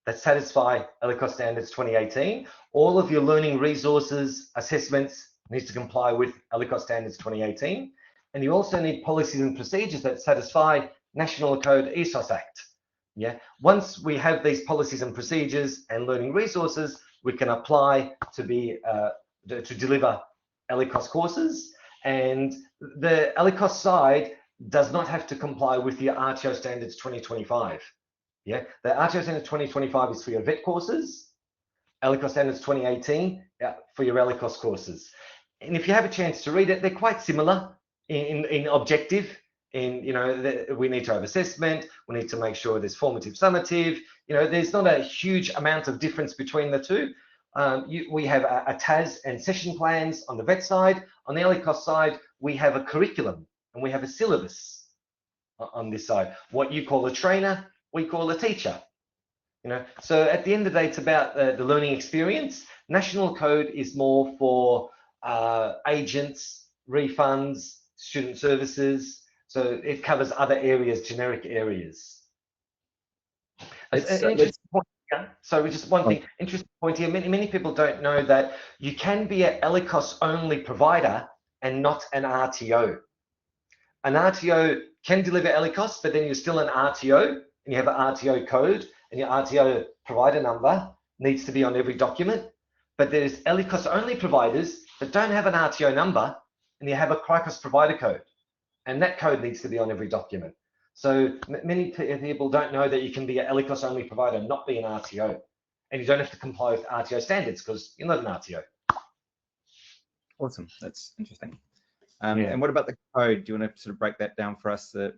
that satisfy ELICOS Standards 2018. All of your learning resources, assessments, needs to comply with ELICOS Standards 2018. And you also need policies and procedures that satisfy National Code ESOS Act. Yeah. Once we have these policies and procedures and learning resources, we can apply to deliver ELICOS courses. And the ELICOS side does not have to comply with the RTO Standards 2025. Yeah. The RTO Standards 2025 is for your vet courses. ELICOS Standards 2018 for your ELICOS courses. And if you have a chance to read it, they're quite similar in objective. In, you know, we need to have assessment. We need to make sure there's formative, summative. You know, there's not a huge amount of difference between the two. We have a TAS and session plans on the vet side. On the ELICOS side, we have a curriculum and we have a syllabus on this side. What you call a trainer, we call a teacher. You know, so at the end of the day, it's about the learning experience. National Code is more for agents, refunds, student services. So it covers other areas, generic areas. So just one thing, interesting point here. Many people don't know that you can be an ELICOS only provider and not an RTO. An RTO can deliver ELICOS, but then you're still an RTO and you have an RTO code, and your RTO provider number needs to be on every document. But there's ELICOS only providers that don't have an RTO number and you have a CRICOS provider code, and that code needs to be on every document. So many people don't know that you can be an ELICOS only provider and not be an RTO, and you don't have to comply with RTO standards because you're not an RTO. Awesome, that's interesting. And what about the code? Do you want to sort of break that down for us? That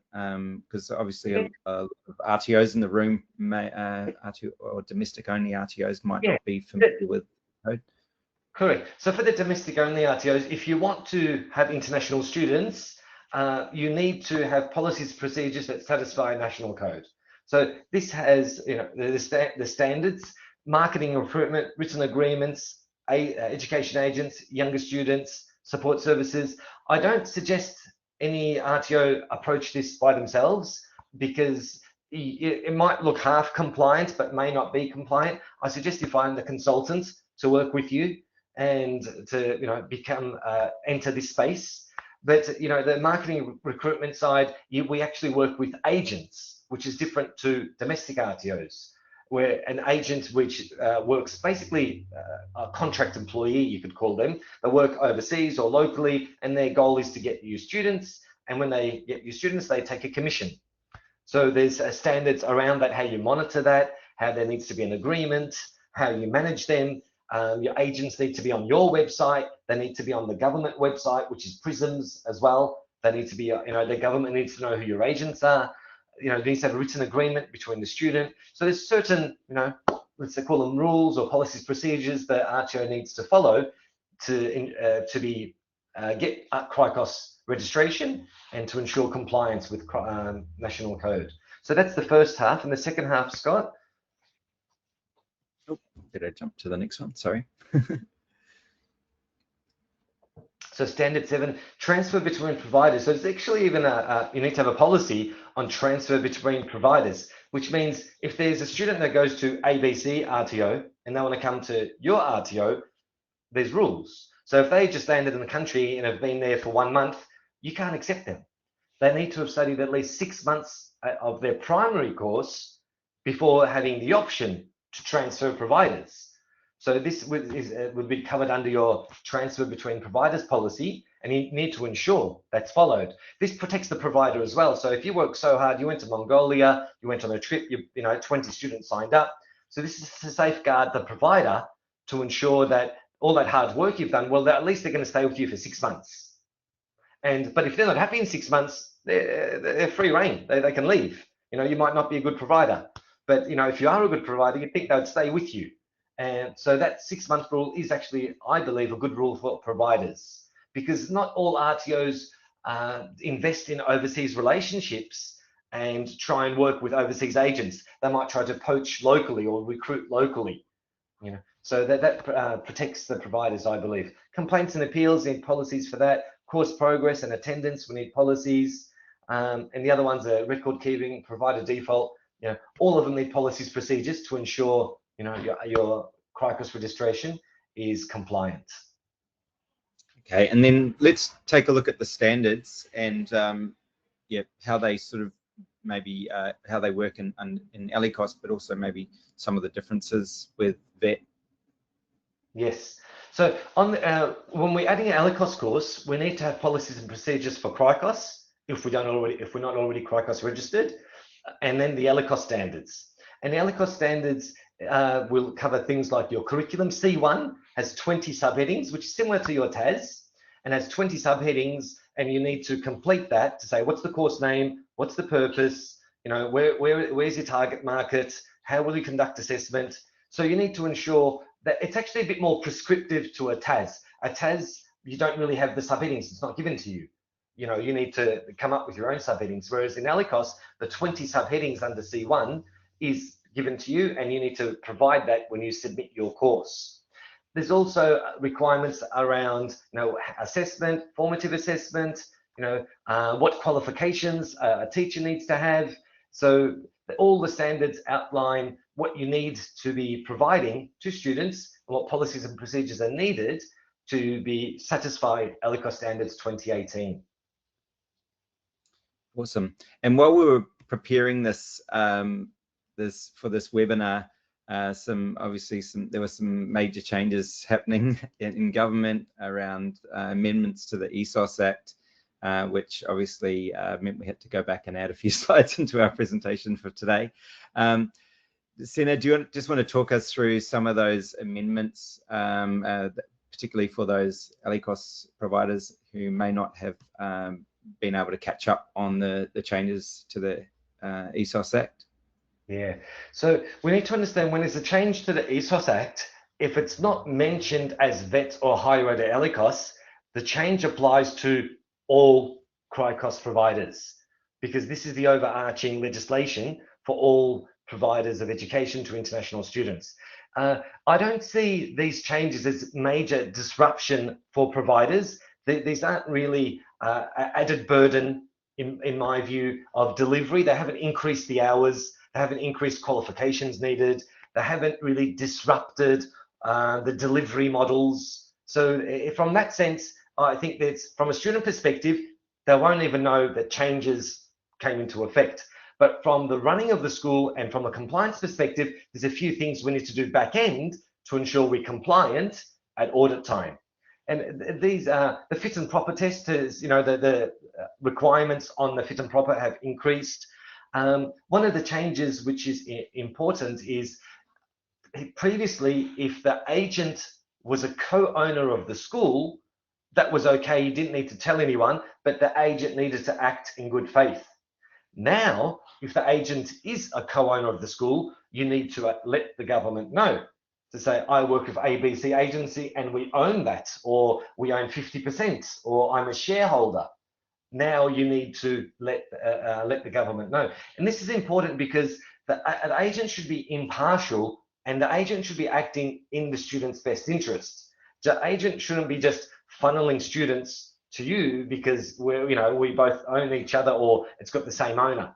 because obviously a lot of RTOs in the room may RTO or domestic only RTOs might not be familiar with the code. Correct. So for the domestic only RTOs, if you want to have international students, you need to have policies, procedures that satisfy national code. So this has, you know, the standards, marketing, recruitment, written agreements, education agents, younger students, support services. I don't suggest any RTO approach this by themselves because it might look half compliant but may not be compliant. I suggest you find the consultant to work with you and to, you know, become enter this space. But, you know, the marketing recruitment side, we actually work with agents, which is different to domestic RTOs. where an agent which works basically a contract employee, you could call them. They work overseas or locally, and their goal is to get you students. And when they get you students, they take a commission. So there's standards around that, how you monitor that, how there needs to be an agreement, how you manage them. Your agents need to be on your website. They need to be on the government website, which is PRISM's as well. They need to be, the government needs to know who your agents are. There needs to have a written agreement between the student. So there's certain, let's call them rules or policies, procedures that RTO needs to follow to get CRICOS registration and to ensure compliance with national code. So that's the first half. And the second half, Scott? Oh, did I jump to the next one? Sorry. So standard 7, transfer between providers. So it's actually even you need to have a policy on transfer between providers, which means if there's a student that goes to ABC RTO and they want to come to your RTO, there's rules. So if they just landed in the country and have been there for 1 month, you can't accept them. They need to have studied at least 6 months of their primary course before having the option to transfer providers. So this would be covered under your transfer between providers policy, and you need to ensure that's followed. This protects the provider as well. So if you work so hard, you went to Mongolia, you went on a trip, 20 students signed up. So this is to safeguard the provider to ensure that all that hard work you've done, well, at least they're going to stay with you for 6 months. But if they're not happy in 6 months, they're free reign. They can leave. You might not be a good provider, but if you are a good provider, you'd think they'd stay with you. And so that 6-month rule is actually, I believe, a good rule for providers, because not all RTOs invest in overseas relationships and try and work with overseas agents. They might try to poach locally or recruit locally. So that protects the providers, I believe. Complaints and appeals, need policies for that. Course progress and attendance, we need policies. And the other ones are record keeping, provider default. All of them need policies, procedures to ensure your CRICOS registration is compliant. Okay, and then let's take a look at the standards and how they sort of maybe how they work in ELICOS, but also maybe some of the differences with VET. Yes. So when we're adding an ELICOS course, we need to have policies and procedures for CRICOS if we're not already CRICOS registered, and then the ELICOS standards. And the ELICOS standards will cover things like your curriculum. C1 has 20 subheadings, which is similar to your TAS, and has 20 subheadings, and you need to complete that to say what's the course name, what's the purpose, where's your target market, how will you conduct assessment. So you need to ensure that it's actually a bit more prescriptive to a TAS. A TAS, you don't really have the subheadings, it's not given to you. You need to come up with your own subheadings, whereas in ELICOS, the 20 subheadings under C1 is given to you, and you need to provide that when you submit your course. There's also requirements around, assessment, formative assessment, what qualifications a teacher needs to have. So all the standards outline what you need to be providing to students and what policies and procedures are needed to be satisfied ELICOS Standards 2018. Awesome. And while we were preparing this for this webinar, there were some major changes happening in government around amendments to the ESOS Act, which obviously meant we had to go back and add a few slides into our presentation for today. Sener, do you just want to talk us through some of those amendments, particularly for those ELICOS providers who may not have been able to catch up on the changes to the ESOS Act? Yeah, so we need to understand when there's a change to the ESOS Act, if it's not mentioned as VET or higher ed ELICOS, the change applies to all CRICOS providers, because this is the overarching legislation for all providers of education to international students. I don't see these changes as major disruption for providers. These aren't really added burden, in my view, of delivery. They haven't increased the hours. They haven't increased qualifications needed. They haven't really disrupted the delivery models. So from that sense, I think that from a student perspective, they won't even know that changes came into effect. But from the running of the school and from a compliance perspective, there's a few things we need to do back end to ensure we're compliant at audit time. And these the fit and proper test is, the requirements on the fit and proper have increased. One of the changes which is important is previously, if the agent was a co-owner of the school, that was okay, you didn't need to tell anyone, but the agent needed to act in good faith. Now, if the agent is a co-owner of the school, you need to let the government know, to say, I work with ABC agency and we own that, or we own 50%, or I'm a shareholder. Now you need to let the government know. And this is important because an agent should be impartial, and the agent should be acting in the student's best interest. The agent shouldn't be just funneling students to you because we both own each other, or it's got the same owner.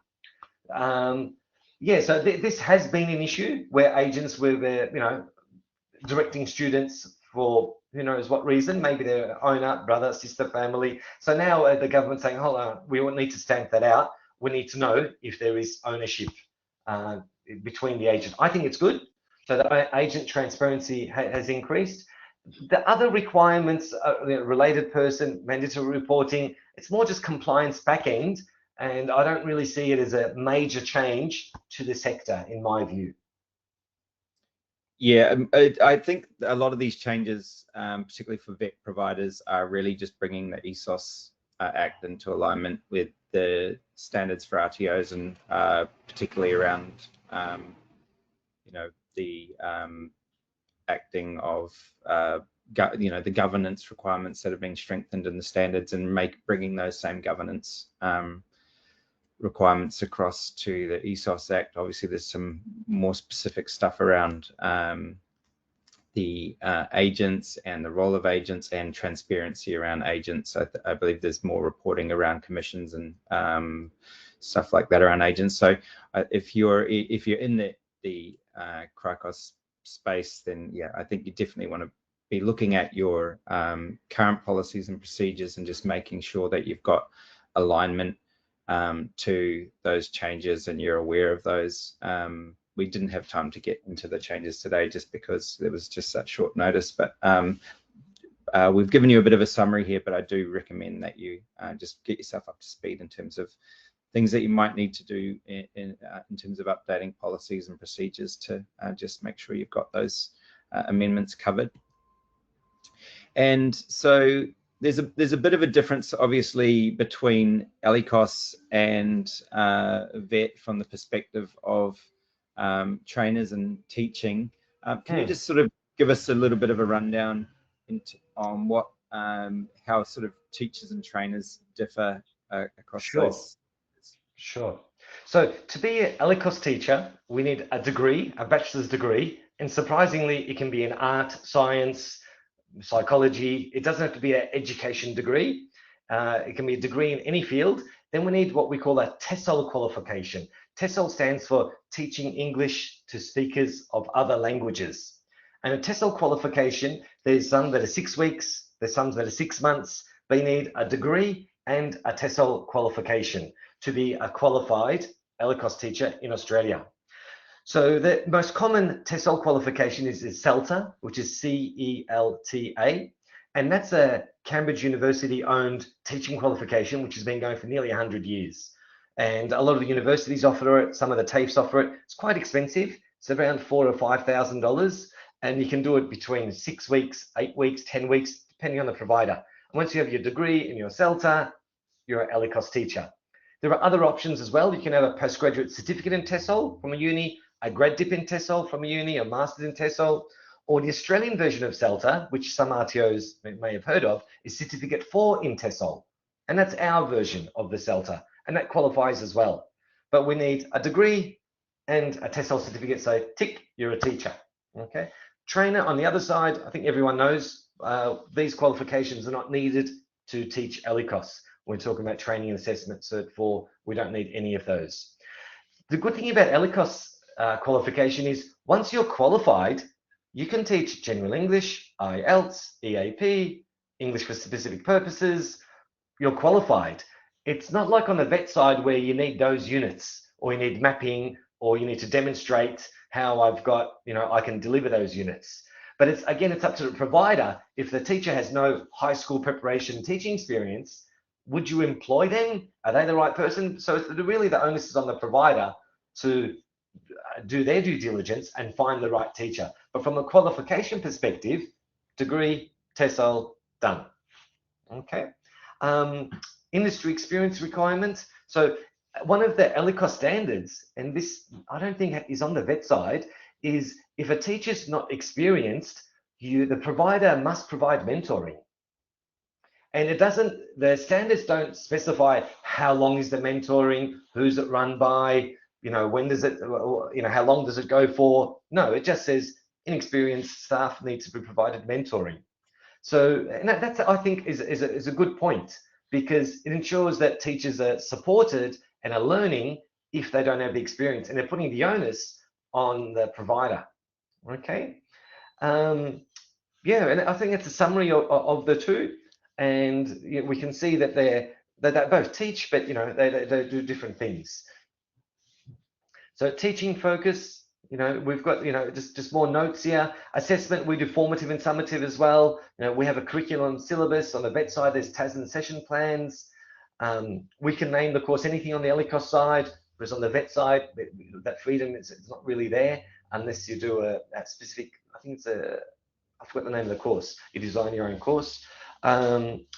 So this has been an issue where agents were directing students for who knows what reason, maybe their owner, brother, sister, family. So now the government's saying, hold on, we will need to stamp that out. We need to know if there is ownership between the agent. I think it's good. So the agent transparency has increased. The other requirements, related person, mandatory reporting, it's more just compliance back end, and I don't really see it as a major change to the sector, in my view. Yeah, I think a lot of these changes, particularly for vet providers, are really just bringing the ESOS Act into alignment with the standards for RTOs, and particularly around, the acting of, the governance requirements that have been strengthened in the standards, and bringing those same governance requirements across to the ESOS Act. Obviously, there's some more specific stuff around the agents and the role of agents, and transparency around agents. I believe there's more reporting around commissions and stuff like that around agents. So if you're in the CRICOS space, then yeah, I think you definitely want to be looking at your current policies and procedures, and just making sure that you've got alignment to those changes and you're aware of those. We didn't have time to get into the changes today just because there was just such short notice, but we've given you a bit of a summary here, but I do recommend that you just get yourself up to speed in terms of things that you might need to do in terms of updating policies and procedures to just make sure you've got those amendments covered. And so there's a bit of a difference, obviously, between ELICOS and VET from the perspective of trainers and teaching. Can you just sort of give us a little bit of a rundown on what how sort of teachers and trainers differ across those? Sure. So to be an ELICOS teacher, we need a degree, a bachelor's degree, and surprisingly, it can be in art, science, psychology. It doesn't have to be an education degree. It can be a degree in any field. Then we need what we call a TESOL qualification. TESOL stands for Teaching English to Speakers of Other Languages. And a TESOL qualification, there's some that are 6 weeks, there's some that are 6 months. They need a degree and a TESOL qualification to be a qualified ELICOS teacher in Australia. So the most common TESOL qualification is CELTA, which is CELTA, and that's a Cambridge University-owned teaching qualification, which has been going for nearly 100 years. And a lot of the universities offer it, some of the TAFEs offer it. It's quite expensive. It's around $4,000 or $5,000, and you can do it between 6 weeks, 8 weeks, 10 weeks, depending on the provider. And once you have your degree and your CELTA, you're an ELICOS teacher. There are other options as well. You can have a postgraduate certificate in TESOL from a uni, a grad dip in TESOL from a uni, a master's in TESOL, or the Australian version of CELTA, which some RTOs may have heard of, is Certificate 4 in TESOL. And that's our version of the CELTA, and that qualifies as well. But we need a degree and a TESOL certificate, so tick, you're a teacher, okay? Trainer, on the other side, I think everyone knows, these qualifications are not needed to teach ELICOS. We're talking about training and assessment Cert 4, we don't need any of those. The good thing about ELICOS qualification is once you're qualified, you can teach general English, IELTS, EAP, English for specific purposes. You're qualified. It's not like on the vet side where you need those units. or you need mapping, or you need to demonstrate how I've got, I can deliver those units. But it's up to the provider. If the teacher has no high school preparation teaching experience, would you employ them? Are they the right person? So it's really the onus is on the provider to do their due diligence and find the right teacher. But from a qualification perspective, degree, TESOL, done. Okay. Industry experience requirements. So one of the ELICOS standards, and this I don't think is on the vet side, is if a teacher's not experienced, the provider must provide mentoring. And the standards don't specify how long is the mentoring, who's it run by, when does it, how long does it go for? No, it just says inexperienced staff need to be provided mentoring. So, and that's, I think, is a good point, because it ensures that teachers are supported and are learning if they don't have the experience, and they're putting the onus on the provider. Okay. Yeah, and I think it's a summary of the two, and we can see that they both teach, but they do different things. So teaching focus, we've got just more notes here. Assessment, we do formative and summative as well. We have a curriculum syllabus. On the vet side, there's TAS and session plans. We can name the course anything on the ELICOS side, whereas on the vet side, that freedom it's not really there unless you do a specific, I think it's I forgot the name of the course. You design your own course.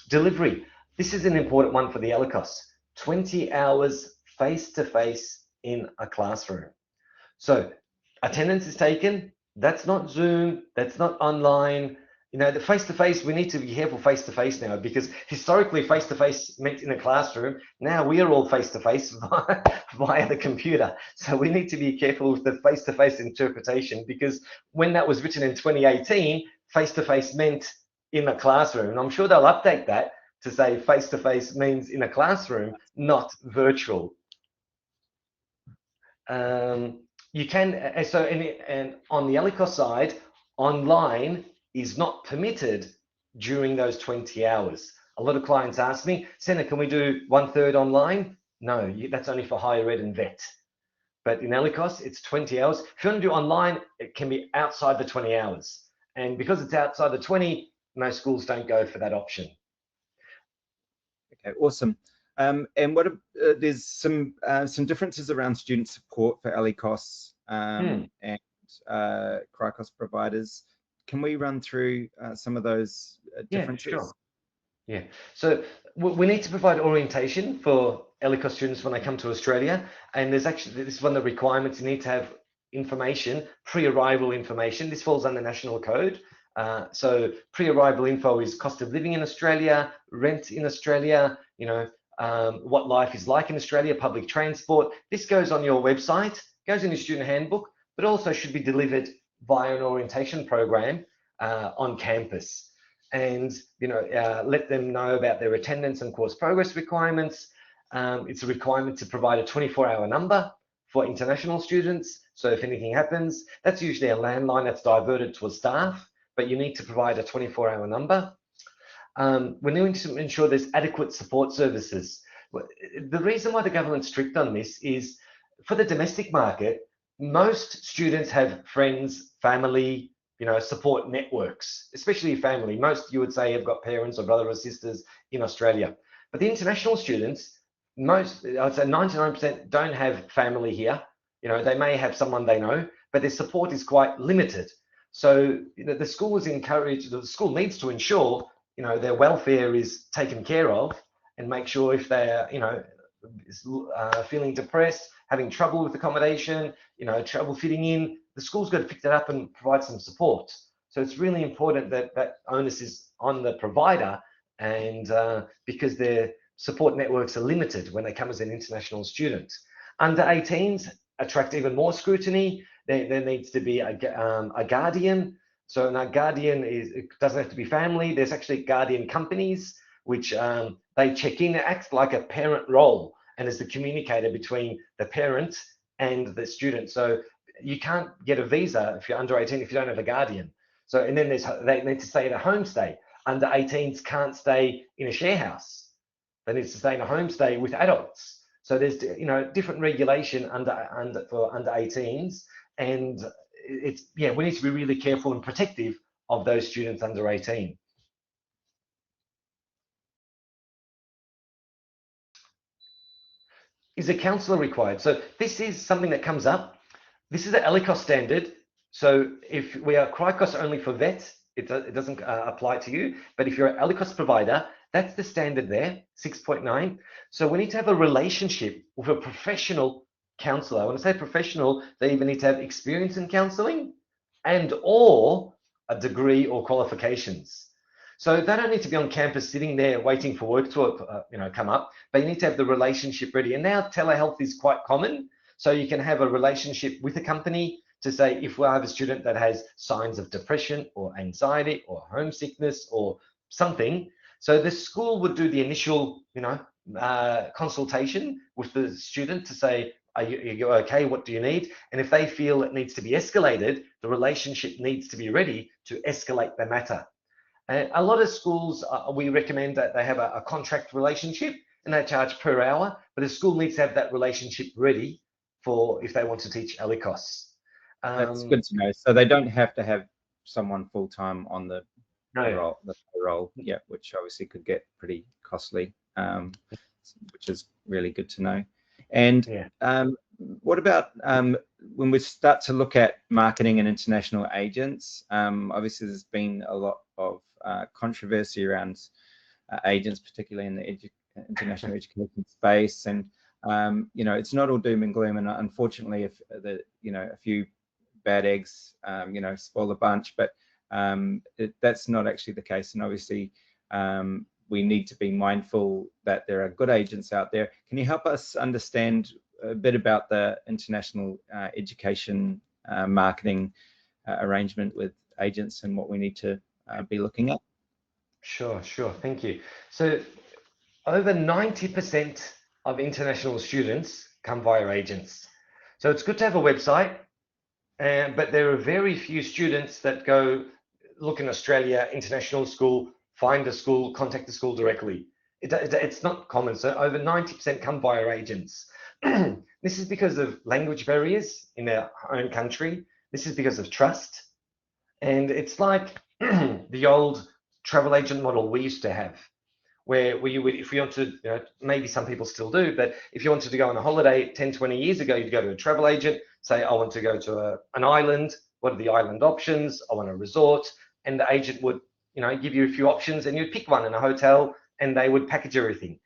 Delivery. This is an important one for the ELICOS. 20 hours face-to-face in a classroom. So attendance is taken. That's not Zoom. That's not online. The face-to-face, we need to be careful face-to-face now, because historically face-to-face meant in a classroom. Now we are all face-to-face via the computer. So we need to be careful with the face-to-face interpretation, because when that was written in 2018, face-to-face meant in a classroom. And I'm sure they'll update that to say face-to-face means in a classroom, not virtual. You can, and on the ELICOS side, online is not permitted during those 20 hours. A lot of clients ask me, Sener, can we do 1/3 online? No, that's only for higher ed and vet. But in ELICOS, it's 20 hours. If you want to do online, it can be outside the 20 hours. And because it's outside the 20, most schools don't go for that option. Okay, awesome. And what there's some differences around student support for ELICOS and CRICOS providers. Can we run through some of those differences? Yeah, sure. Yeah, so we need to provide orientation for ELICOS students when they come to Australia, and this is one of the requirements. You need to have information, pre-arrival information. This falls under national code. So pre-arrival info is cost of living in Australia, rent in Australia, what life is like in Australia, public transport. This goes on your website, goes in your student handbook, but also should be delivered via an orientation program on campus. And let them know about their attendance and course progress requirements. It's a requirement to provide a 24-hour number for international students. So if anything happens, that's usually a landline that's diverted to a staff, but you need to provide a 24-hour number. We need to ensure there's adequate support services. The reason why the government's strict on this is for the domestic market, most students have friends, family, support networks, especially family. Most, you would say, have got parents or brothers or sisters in Australia. But the international students, most, I'd say 99% don't have family here. They may have someone they know, but their support is quite limited. So the school is encouraged, the school needs to ensure, their welfare is taken care of, and make sure if they're, feeling depressed, having trouble with accommodation, trouble fitting in, the school's got to pick that up and provide some support. So it's really important that that onus is on the provider, and because their support networks are limited when they come as an international student. Under 18s attract even more scrutiny. There needs to be a guardian. So a guardian it doesn't have to be family. There's actually guardian companies which they check in, act like a parent role, and as the communicator between the parent and the student. So you can't get a visa if you're under 18 if you don't have a guardian. So, and then they need to stay at a homestay. Under 18s can't stay in a share house. They need to stay in a homestay with adults. So there's different regulation for under 18s, and we need to be really careful and protective of those students under 18. Is a counsellor required? So this is something that comes up. This is the ELICOS standard. So if we are CRICOS only for VET, it doesn't apply to you. But if you're an ELICOS provider, that's the standard there, 6.9. So we need to have a relationship with a professional counsellor. When I say professional, they even need to have experience in counselling and or a degree or qualifications. So they don't need to be on campus sitting there waiting for work to come up, but you need to have the relationship ready. And now telehealth is quite common. So you can have a relationship with a company to say, if we have a student that has signs of depression or anxiety or homesickness or something, so the school would do the initial, consultation with the student to say, are you okay? What do you need? And if they feel it needs to be escalated, the relationship needs to be ready to escalate the matter. And a lot of schools, we recommend that they have a contract relationship and they charge per hour, but the school needs to have that relationship ready for if they want to teach ELICOS. That's good to know. So they don't have to have someone full-time on the role, yeah, which obviously could get pretty costly, which is really good to know. And what about when we start to look at marketing and international agents? Obviously, there's been a lot of controversy around agents, particularly in the international education space, and it's not all doom and gloom. And unfortunately, if a few bad eggs, spoil the bunch, but that's not actually the case. And obviously, we need to be mindful that there are good agents out there. Can you help us understand a bit about the international education marketing arrangement with agents and what we need to be looking at? Sure. Thank you. So over 90% of international students come via agents. So it's good to have a website, but there are very few students that go look in Australia, international school, find a school, contact the school directly. It's not common. So over 90% come via agents. This is because of language barriers in their own country. This is because of trust. And it's like the old travel agent model we used to have, where you would, if you want to, maybe some people still do, but if you wanted to go on a holiday 10, 20 years ago, you'd go to a travel agent, say, I want to go to an island. What are the island options? I want a resort. And the agent would, give you a few options and you'd pick one in a hotel and they would package everything.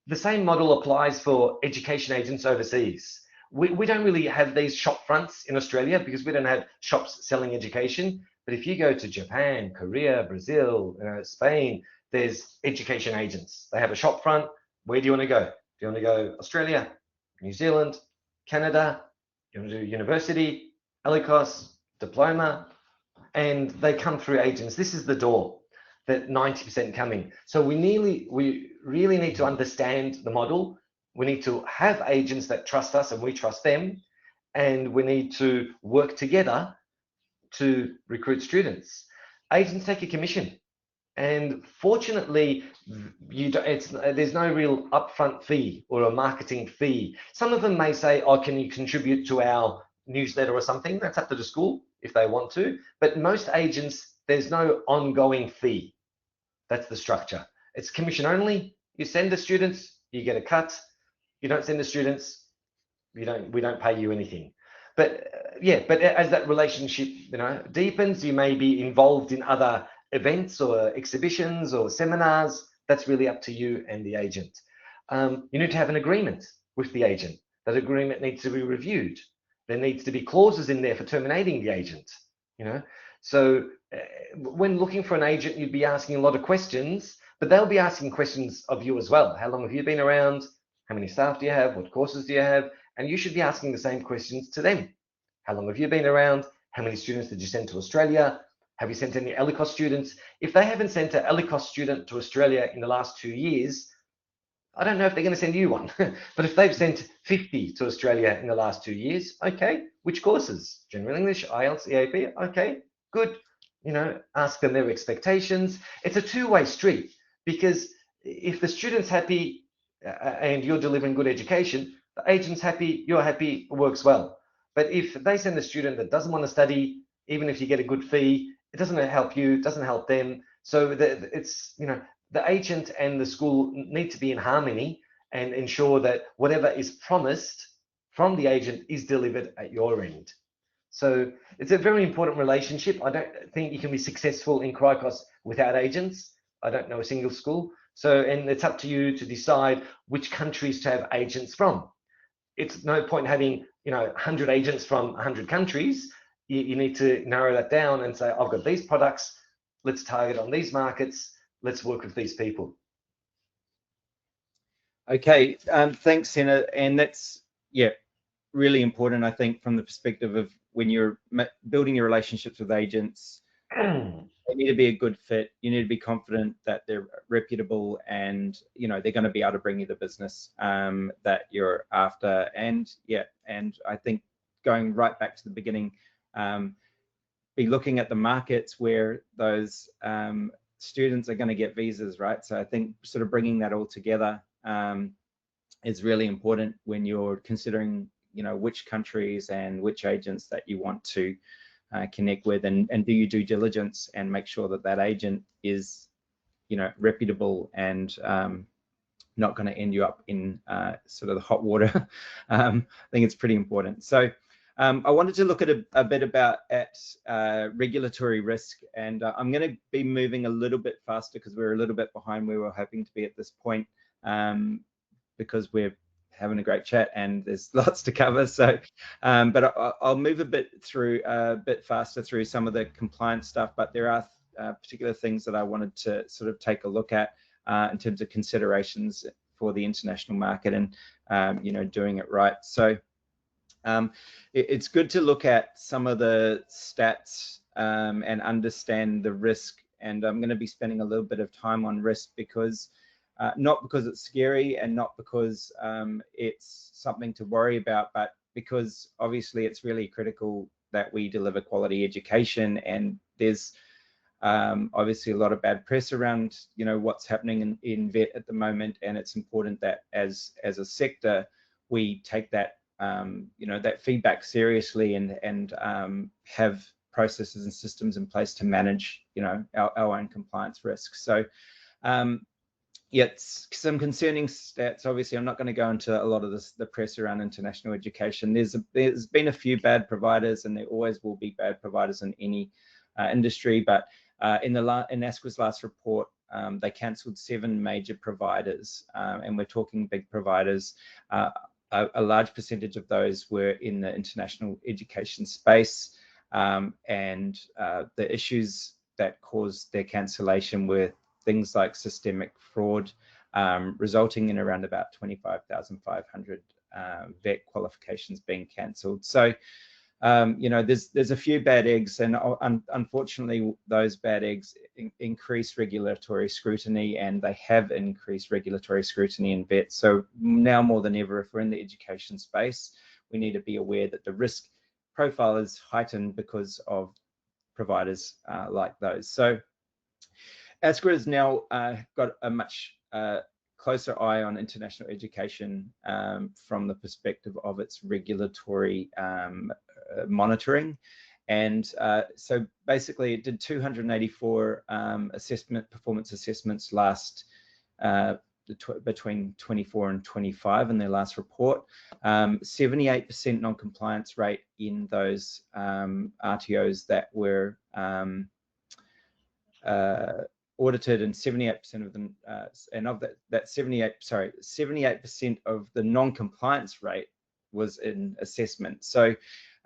The same model applies for education agents overseas. We don't really have these shop fronts in Australia because we don't have shops selling education. But if you go to Japan, Korea, Brazil, Spain, there's education agents. They have a shop front. Where do you want to go? Do you want to go Australia, New Zealand, Canada? You want to do university, ELICOS, diploma? And they come through agents. This is the door that 90% come in. So we really need to understand the model. We need to have agents that trust us and we trust them. And we need to work together to recruit students. Agents take a commission. And fortunately, there's no real upfront fee or a marketing fee. Some of them may say, oh, can you contribute to our newsletter or something? That's up to the school if they want to. But most agents, there's no ongoing fee. That's the structure. It's commission only. You send the students, you get a cut. You don't send the students, we don't pay you anything. But but as that relationship deepens, you may be involved in other events or exhibitions or seminars. That's really up to you and the agent. You need to have an agreement with the agent. That agreement needs to be reviewed. There needs to be clauses in there for terminating the agent. So when looking for an agent, you'd be asking a lot of questions, but they'll be asking questions of you as well. How long have you been around? How many staff do you have? What courses do you have? And you should be asking the same questions to them. How long have you been around? How many students did you send to Australia? Have you sent any ELICOS students? If they haven't sent an ELICOS student to Australia in the last 2 years, I don't know if they're going to send you one. But if they've sent 50 to Australia in the last 2 years, okay, which courses? General English, IELTS, EAP, okay, good. Ask them their expectations. It's a two-way street because if the student's happy, and you're delivering good education, the agent's happy, you're happy, it works well. But if they send a student that doesn't want to study, even if you get a good fee, it doesn't help you, it doesn't help them. So it's, you know, the agent and the school need to be in harmony and ensure that whatever is promised from the agent is delivered at your end. So it's a very important relationship. I don't think you can be successful in CRICOS without agents. I don't know a single school. So, and it's up to you to decide which countries to have agents from. It's no point having, you know, 100 agents from 100 countries. You need to narrow that down and say, I've got these products, let's target on these markets, let's work with these people. Okay, thanks, Sener. And that's, yeah, really important, I think, from the perspective of when you're building your relationships with agents. They need to be a good fit. You need to be confident that they're reputable and, you know, they're going to be able to bring you the business that you're after. And yeah, and I think going right back to the beginning, be looking at the markets where those students are going to get visas, right? So I think sort of bringing that all together is really important when you're considering, you know, which countries and which agents that you want to connect with, and do your due diligence and make sure that that agent is, you know, reputable and not going to end you up in sort of the hot water. I think it's pretty important. So I wanted to look at a bit about regulatory risk, and I'm going to be moving a little bit faster because we're a little bit behind where we're hoping to be at this point, because we're having a great chat and there's lots to cover. So, but I'll move a bit faster through some of the compliance stuff, but there are particular things that I wanted to sort of take a look at in terms of considerations for the international market and, you know, doing it right. So it's good to look at some of the stats and understand the risk. And I'm going to be spending a little bit of time on risk because not because it's scary and not because it's something to worry about, but because obviously it's really critical that we deliver quality education. And there's obviously a lot of bad press around, you know, what's happening in vet at the moment. And it's important that as a sector, we take that, you know, that feedback seriously and have processes and systems in place to manage, you know, our own compliance risks. So, yeah, some concerning stats. Obviously, I'm not going to go into a lot of the press around international education. There's been a few bad providers, and there always will be bad providers in any industry. But in ASQA's last report, they cancelled 7 major providers, and we're talking big providers. A large percentage of those were in the international education space, and the issues that caused their cancellation were things like systemic fraud, resulting in around about 25,500 vet qualifications being cancelled. So, you know, there's a few bad eggs, and unfortunately, those bad eggs increase regulatory scrutiny, and they have increased regulatory scrutiny in vet. So now more than ever, if we're in the education space, we need to be aware that the risk profile is heightened because of providers like those. So ASQA has now got a much closer eye on international education from the perspective of its regulatory monitoring. And so basically it did 284 performance assessments between 24 and 25 in their last report. 78% non-compliance rate in those RTOs that were audited, and 78% of them, and of that 78% of the non-compliance rate was in assessment. So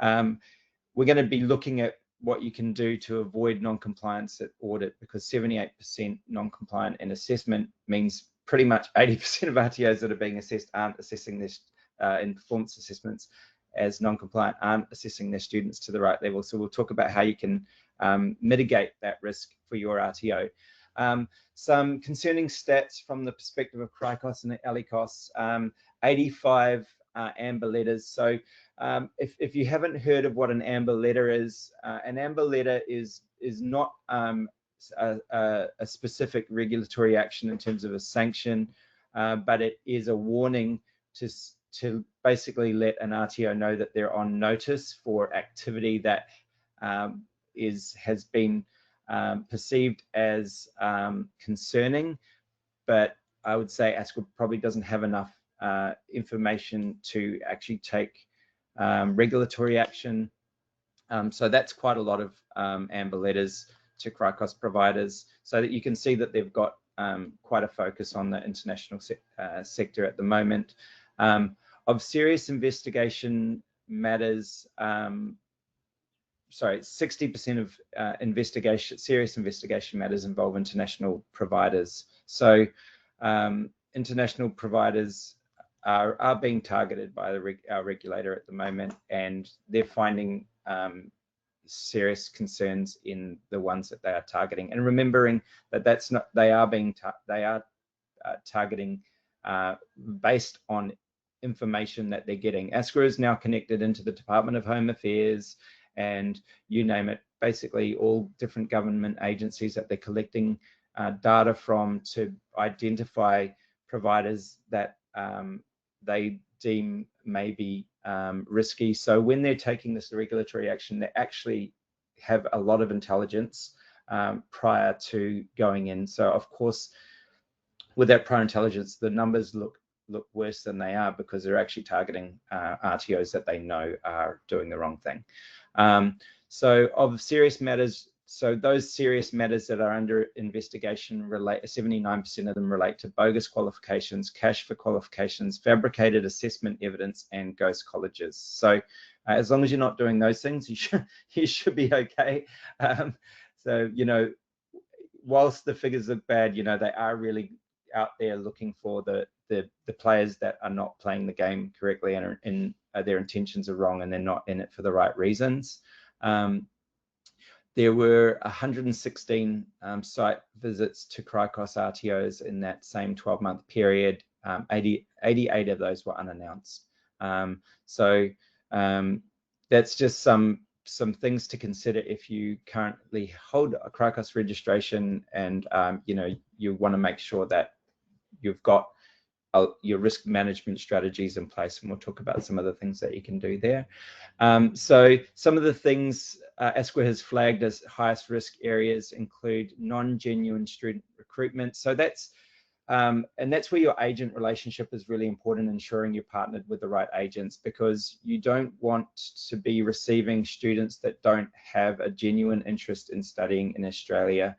we're going to be looking at what you can do to avoid non-compliance at audit, because 78% non-compliant in assessment means pretty much 80% of RTOs that are being assessed aren't assessing this in performance assessments as non-compliant, aren't assessing their students to the right level. So we'll talk about how you can mitigate that risk for your RTO. Some concerning stats from the perspective of CRICOS and ELICOS, 85 amber letters. So if you haven't heard of what an amber letter is, an amber letter is not a specific regulatory action in terms of a sanction. but it is a warning to basically let an RTO know that they're on notice for activity that has been perceived as concerning, but I would say ASQA probably doesn't have enough information to actually take regulatory action. So that's quite a lot of amber letters to CRICOS providers, so that you can see that they've got quite a focus on the international sector at the moment. Of serious investigation matters, sorry, 60% of serious investigation matters involve international providers. So international providers are being targeted by our regulator at the moment, and they're finding serious concerns in the ones that they are targeting. And remembering that they are targeting based on information that they're getting. ASQA is now connected into the Department of Home Affairs, and you name it, basically all different government agencies that they're collecting data from to identify providers that they deem may be risky. So when they're taking this regulatory action, they actually have a lot of intelligence prior to going in. So of course, with that prior intelligence, the numbers look worse than they are, because they're actually targeting RTOs that they know are doing the wrong thing. So of serious matters, so those serious matters that are under investigation 79% of them relate to bogus qualifications, cash for qualifications, fabricated assessment evidence, and ghost colleges. So as long as you're not doing those things, you should be okay. So, you know, whilst the figures look bad, you know, they are really out there looking for the players that are not playing the game correctly, and their intentions are wrong, and they're not in it for the right reasons. There were 116 site visits to CRICOS RTOs in that same 12-month period. 88 of those were unannounced. So that's just some things to consider if you currently hold a CRICOS registration, and you know, you want to make sure that you've got your risk management strategies in place, and we'll talk about some of the things that you can do there. So some of the things ASQA has flagged as highest risk areas include non-genuine student recruitment. So that's and that's where your agent relationship is really important, ensuring you're partnered with the right agents, because you don't want to be receiving students that don't have a genuine interest in studying in Australia,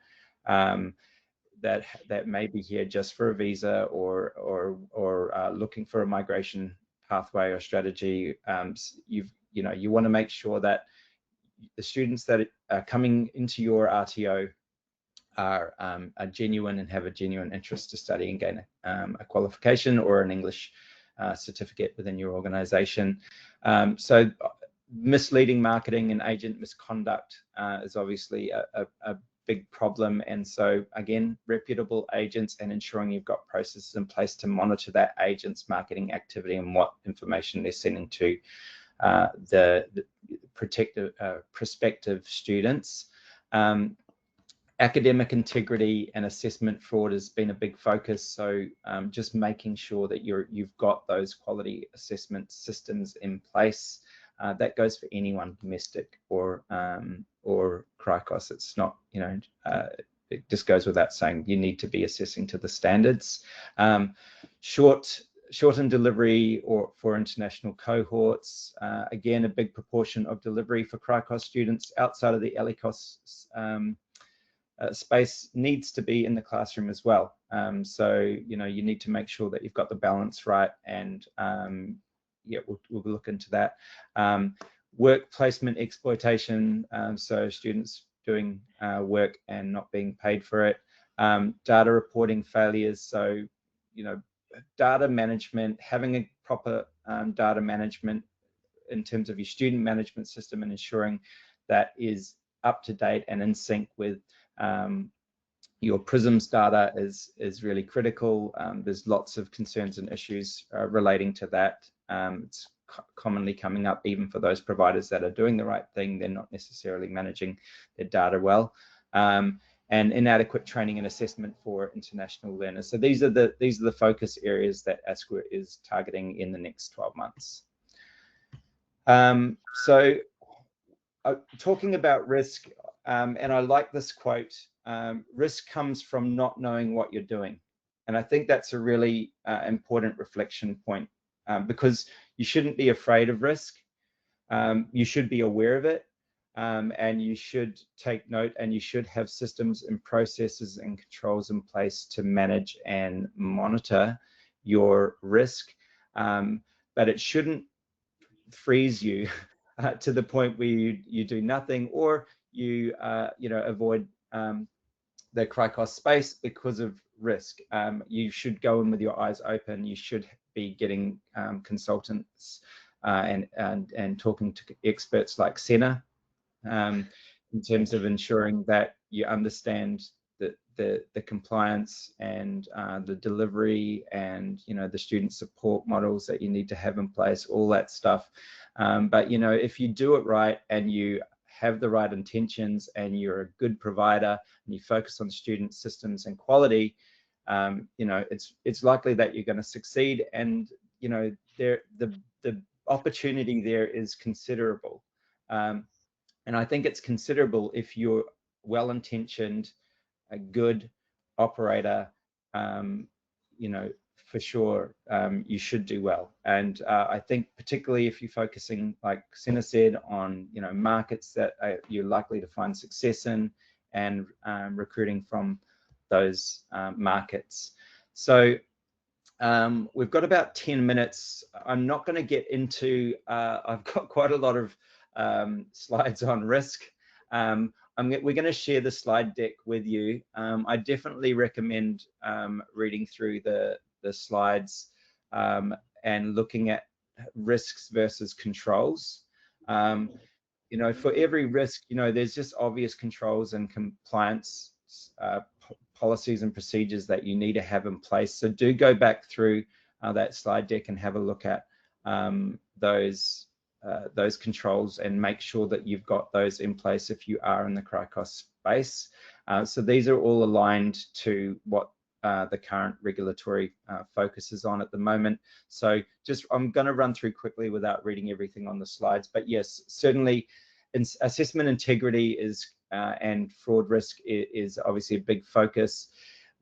that may be here just for a visa or looking for a migration pathway or strategy. You want to make sure that the students that are coming into your RTO are genuine and have a genuine interest to study and gain a qualification or an English certificate within your organization. So misleading marketing and agent misconduct is obviously a big problem, and so again, reputable agents and ensuring you've got processes in place to monitor that agent's marketing activity and what information they're sending to the prospective students. Academic integrity and assessment fraud has been a big focus, so just making sure that you've got those quality assessment systems in place. That goes for anyone, domestic or CRICOS. It's not, you know, it just goes without saying, you need to be assessing to the standards. Shortened delivery for international cohorts. Again, a big proportion of delivery for CRICOS students outside of the ELICOS space needs to be in the classroom as well. So, you know, you need to make sure that you've got the balance right, and yeah, we'll look into that. Work placement exploitation, so students doing work and not being paid for it. Data reporting failures, so, you know, data management, having a proper data management in terms of your student management system, and ensuring that is up to date and in sync with your PRISM's data is really critical. There's lots of concerns and issues relating to that. It's commonly coming up even for those providers that are doing the right thing. They're not necessarily managing their data well. and inadequate training and assessment for international learners. So these are the focus areas that ASQA is targeting in the next 12 months. Talking about risk, and I like this quote, risk comes from not knowing what you're doing. And I think that's a really important reflection point, because you shouldn't be afraid of risk. You should be aware of it, and you should take note, and you should have systems and processes and controls in place to manage and monitor your risk. But it shouldn't freeze you to the point where you do nothing, or you avoid the CRICOS space because of risk. You should go in with your eyes open. You should be getting consultants and talking to experts like Sener, in terms of ensuring that you understand the compliance and the delivery, and the student support models that you need to have in place, all that stuff. But if you do it right, and you have the right intentions, and you're a good provider, and you focus on student systems and quality, it's likely that you're going to succeed. And the opportunity there is considerable. And I think it's considerable if you're well-intentioned, a good operator. For sure, you should do well. And I think particularly if you're focusing, like Sener said, on markets that you're likely to find success in, and recruiting from those markets. So we've got about 10 minutes. I'm not going to get into, I've got quite a lot of slides on risk. We're going to share the slide deck with you. I definitely recommend reading through the slides and looking at risks versus controls. For every risk, there's just obvious controls and compliance policies and procedures that you need to have in place. So do go back through that slide deck and have a look at those controls, and make sure that you've got those in place if you are in the CRICOS space. So these are all aligned to what the current regulatory focus is on at the moment. So I'm going to run through quickly without reading everything on the slides. But yes, certainly assessment integrity and fraud risk is obviously a big focus.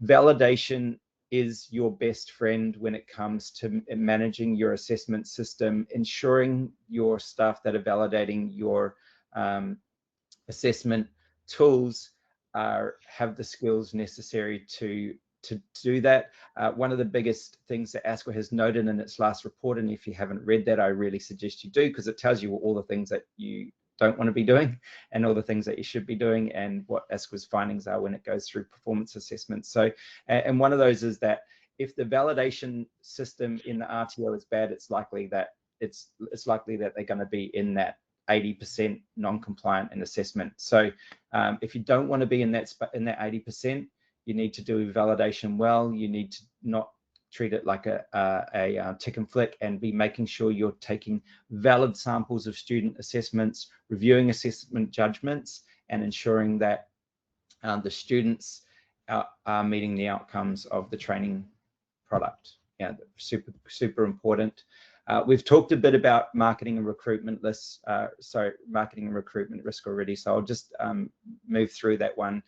Validation is your best friend when it comes to managing your assessment system, ensuring your staff that are validating your assessment tools have the skills necessary to do that. One of the biggest things that ASQA has noted in its last report, and if you haven't read that, I really suggest you do, because it tells you all the things that you don't want to be doing, and all the things that you should be doing, and what ASQA's findings are when it goes through performance assessments. So, and one of those is that if the validation system in the RTO is bad, it's likely that they're going to be in that 80% non-compliant in assessment. So if you don't want to be in that 80%, you need to do validation well. You need to not treat it like a tick and flick, and be making sure you're taking valid samples of student assessments, reviewing assessment judgments, and ensuring that the students are meeting the outcomes of the training product. Yeah, super important. We've talked a bit about marketing and recruitment marketing and recruitment risk already, so I'll just move through that one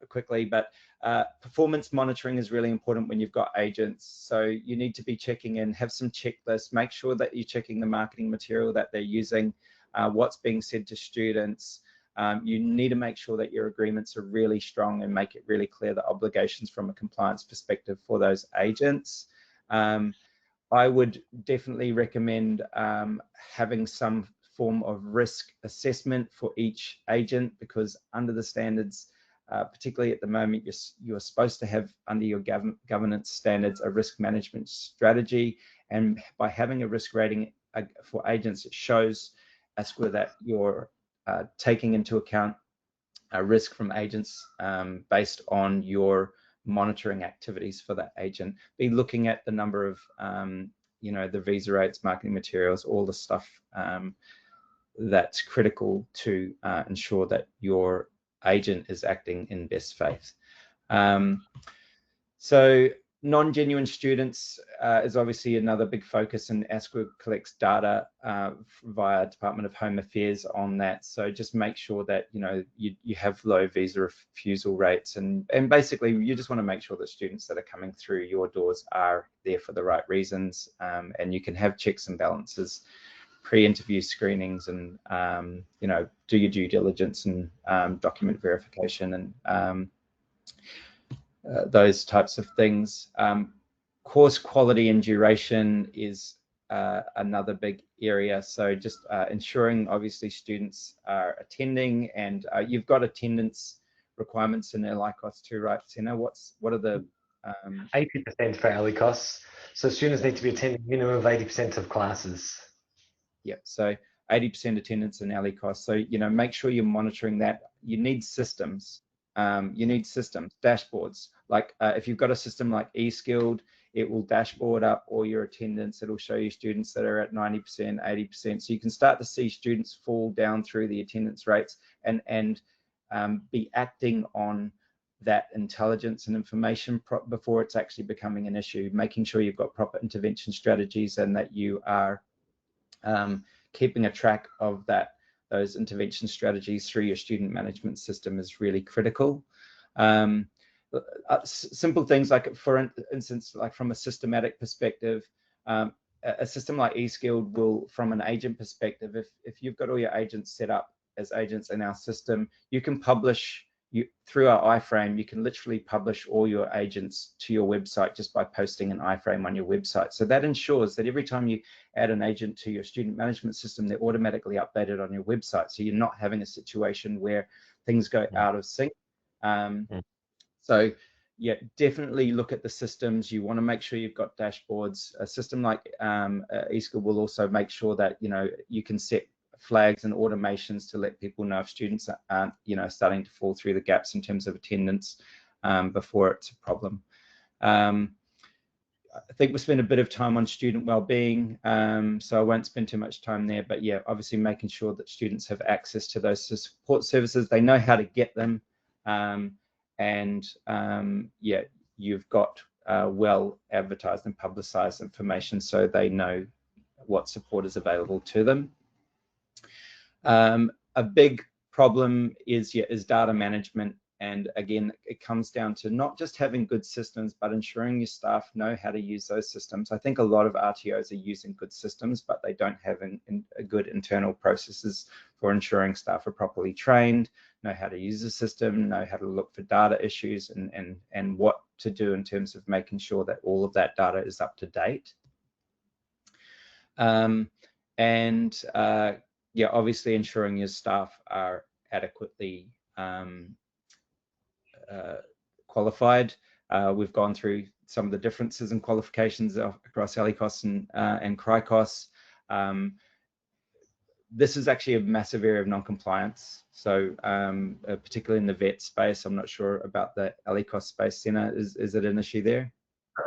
quickly. But performance monitoring is really important when you've got agents. So you need to be checking in, have some checklists, make sure that you're checking the marketing material that they're using, what's being said to students. You need to make sure that your agreements are really strong, and make it really clear the obligations from a compliance perspective for those agents. I would definitely recommend having some form of risk assessment for each agent, because under the standards, particularly at the moment, you're supposed to have, under your governance standards, a risk management strategy. And by having a risk rating for agents, it shows ASQA that you're taking into account a risk from agents based on your monitoring activities for that agent. Be looking at the number of the visa rates, marketing materials, all the stuff that's critical to ensure that your agent is acting in best faith. So non-genuine students is obviously another big focus, and ASQA collects data via Department of Home Affairs on that. So just make sure that you have low visa refusal rates, and basically you just want to make sure that students that are coming through your doors are there for the right reasons, and you can have checks and balances, pre-interview screenings, and do your due diligence and document verification and those types of things. Course quality and duration is another big area. So just ensuring obviously students are attending, and you've got attendance requirements in ELICOS too, right, Sener? What are the 80% for ELICOS. So students need to be attending a minimum of 80% of classes. Yeah, so 80% attendance in ELICOS. So make sure you're monitoring that. You need systems. Dashboards. Like if you've got a system like eSkilled, it will dashboard up all your attendance. It'll show you students that are at 90%, 80%. So you can start to see students fall down through the attendance rates and be acting on that intelligence and information before it's actually becoming an issue, making sure you've got proper intervention strategies and that you are keeping a track of those intervention strategies through your student management system is really critical. Simple things like, for instance, like from a systematic perspective, a system like eSkilled will, from an agent perspective, if you've got all your agents set up as agents in our system, you can publish through our iframe. You can literally publish all your agents to your website just by posting an iframe on your website. So that ensures that every time you add an agent to your student management system, they're automatically updated on your website. So you're not having a situation where things go out of sync. So yeah, definitely look at the systems. You want to make sure you've got dashboards. A system like eSkilled will also make sure that you can set flags and automations to let people know if students aren't starting to fall through the gaps in terms of attendance before it's a problem. I think we spent a bit of time on student well-being, so I won't spend too much time there, but yeah, obviously making sure that students have access to those support services, they know how to get them, and yeah, you've got well advertised and publicized information so they know what support is available to them. A big problem is data management, and again, it comes down to not just having good systems, but ensuring your staff know how to use those systems. I think a lot of RTOs are using good systems, but they don't have a good internal processes for ensuring staff are properly trained, know how to use the system, know how to look for data issues, and what to do in terms of making sure that all of that data is up to date. Yeah, obviously ensuring your staff are adequately qualified. We've gone through some of the differences in qualifications across ELICOS and CRICOS. This is actually a massive area of non-compliance. So particularly in the vet space, I'm not sure about the ELICOS space. Sener, is it an issue there?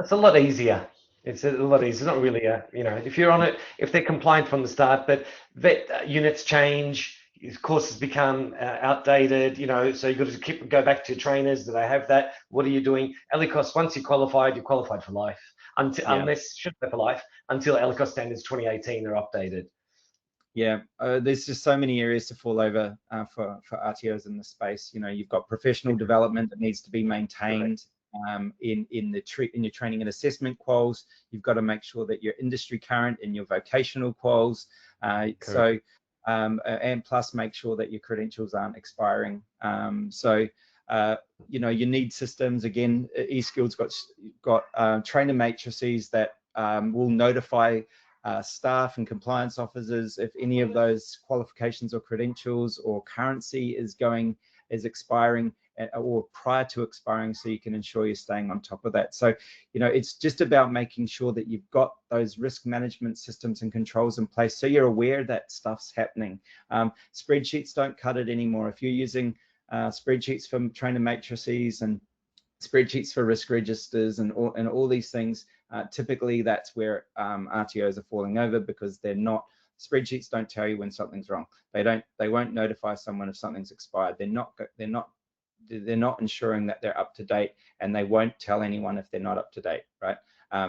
It's a lot easier. It's a lot easier. It's not really if you're on it, if they're compliant from the start, but vet units change, courses become outdated, so you've got to go back to trainers. Do they have that? What are you doing? ELICOS, once you're qualified for life, unless for life, until ELICOS standards 2018 are updated. Yeah, there's just so many areas to fall over for RTOs in the space. You've got professional development that needs to be maintained. In your training and assessment quals, you've got to make sure that you're industry current in your vocational quals. And plus make sure that your credentials aren't expiring. You need systems. Again, eSkilled's got trainer matrices that will notify staff and compliance officers if any of those qualifications or credentials or currency is expiring or prior to expiring, so you can ensure you're staying on top of that. So it's just about making sure that you've got those risk management systems and controls in place so you're aware that stuff's happening. Spreadsheets don't cut it anymore. If you're using spreadsheets for trainer matrices and spreadsheets for risk registers and all these things, typically that's where RTOs are falling over, because they're not Spreadsheets don't tell you when something's wrong. They won't notify someone if something's expired. They're not ensuring that they're up to date, and they won't tell anyone if they're not up to date, right?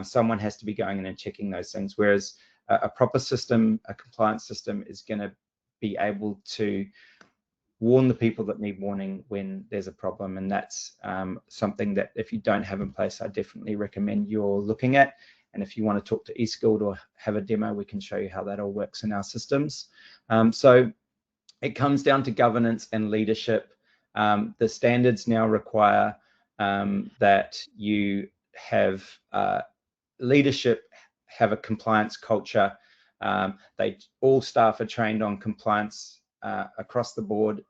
Someone has to be going in and checking those things, whereas a proper system, a compliance system, is going to be able to warn the people that need warning when there's a problem. And that's something that if you don't have in place, I definitely recommend you're looking at. And if you want to talk to eSkilled or have a demo, we can show you how that all works in our systems. So it comes down to governance and leadership. The standards now require that you have leadership, have a compliance culture. All staff are trained on compliance across the board.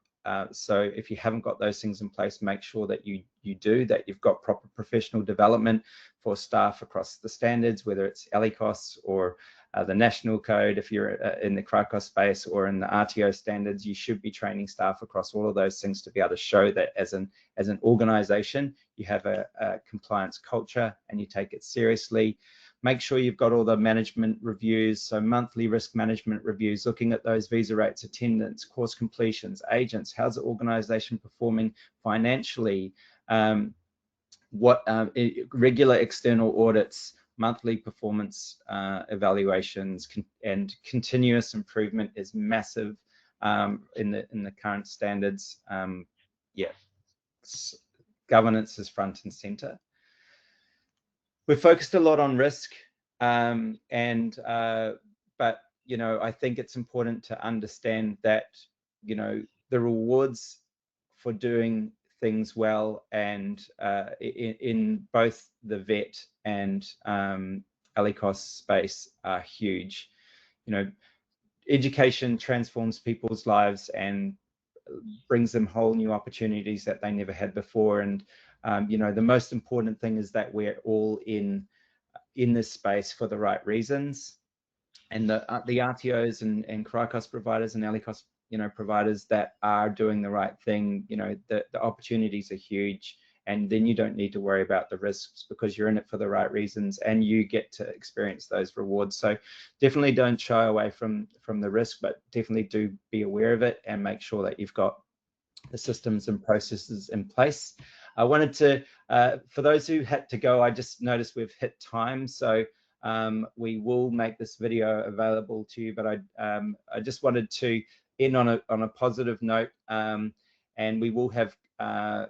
So if you haven't got those things in place, make sure that you do, that you've got proper professional development for staff across the standards, whether it's ELICOS or the national code. If you're in the CRICOS space or in the RTO standards, you should be training staff across all of those things to be able to show that as an organization, you have a compliance culture and you take it seriously. Make sure you've got all the management reviews, so monthly risk management reviews, looking at those visa rates, attendance, course completions, agents, how's the organization performing financially, regular external audits, monthly performance evaluations, and continuous improvement is massive in the current standards. Governance is front and center. We're focused a lot on risk, but I think it's important to understand that the rewards for doing things well and in both the VET and ELICOS space are huge. Education transforms people's lives and brings them whole new opportunities that they never had before. And the most important thing is that we're all in this space for the right reasons. And the RTOs and CRICOS providers and ELICOS providers that are doing the right thing, the opportunities are huge, and then you don't need to worry about the risks because you're in it for the right reasons and you get to experience those rewards. So definitely don't shy away from the risk, but definitely do be aware of it and make sure that you've got the systems and processes in place. I wanted to, for those who had to go, I just noticed we've hit time, so we will make this video available to you, but I just wanted to end on a positive note, and we will have a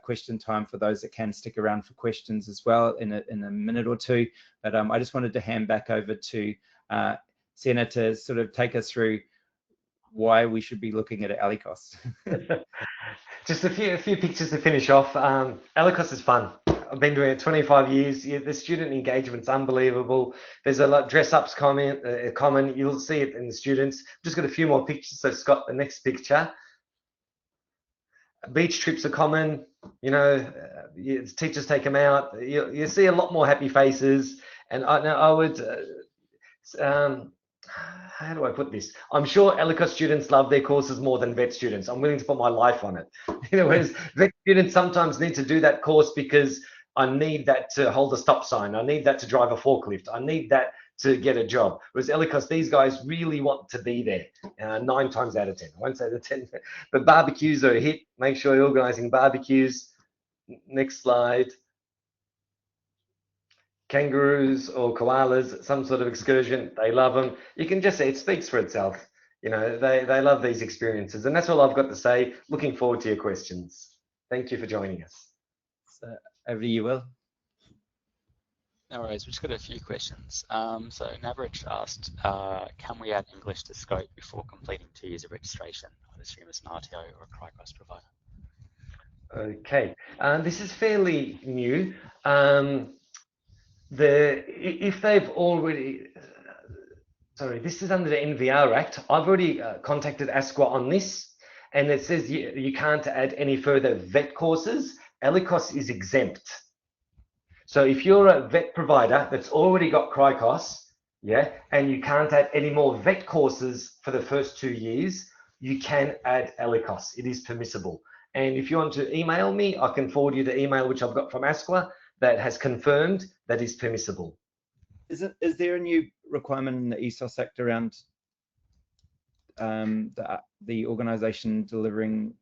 question time for those that can stick around for questions as well in a minute or two. But I just wanted to hand back over to Sener to sort of take us through why we should be looking at ELICOS. Just a few pictures to finish off. ELICOS is fun. I've been doing it 25 years. The student engagement's unbelievable. There's a lot dress-ups common. You'll see it in the students. Just got a few more pictures. So Scott, the next picture. Beach trips are common. Teachers take them out. You see a lot more happy faces. And I would. How do I put this? I'm sure ELICOS students love their courses more than VET students. I'm willing to put my life on it. Whereas VET students sometimes need to do that course because I need that to hold a stop sign. I need that to drive a forklift. I need that to get a job. Whereas ELICOS, these guys really want to be there 9 times out of 10. I won't say the 10, but barbecues are a hit. Make sure you're organizing barbecues. Next slide. Kangaroos or koalas, some sort of excursion, they love them. You can just say it speaks for itself. They love these experiences. And that's all I've got to say. Looking forward to your questions. Thank you for joining us. So over to you, Will. No worries, we've just got a few questions. So Navrich asked, can we add English to scope before completing 2 years of registration? I'd assume it's an RTO or a CRICOS provider. Okay, this is fairly new. If they've already, sorry, this is under the NVR Act. I've already contacted ASQA on this, and it says you can't add any further VET courses. ELICOS is exempt. So if you're a VET provider that's already got CRICOS, and you can't add any more VET courses for the first 2 years, you can add ELICOS. It is permissible. And if you want to email me, I can forward you the email which I've got from ASQA that has confirmed that is permissible. Is there a new requirement in the ESOS Act around the organisation delivering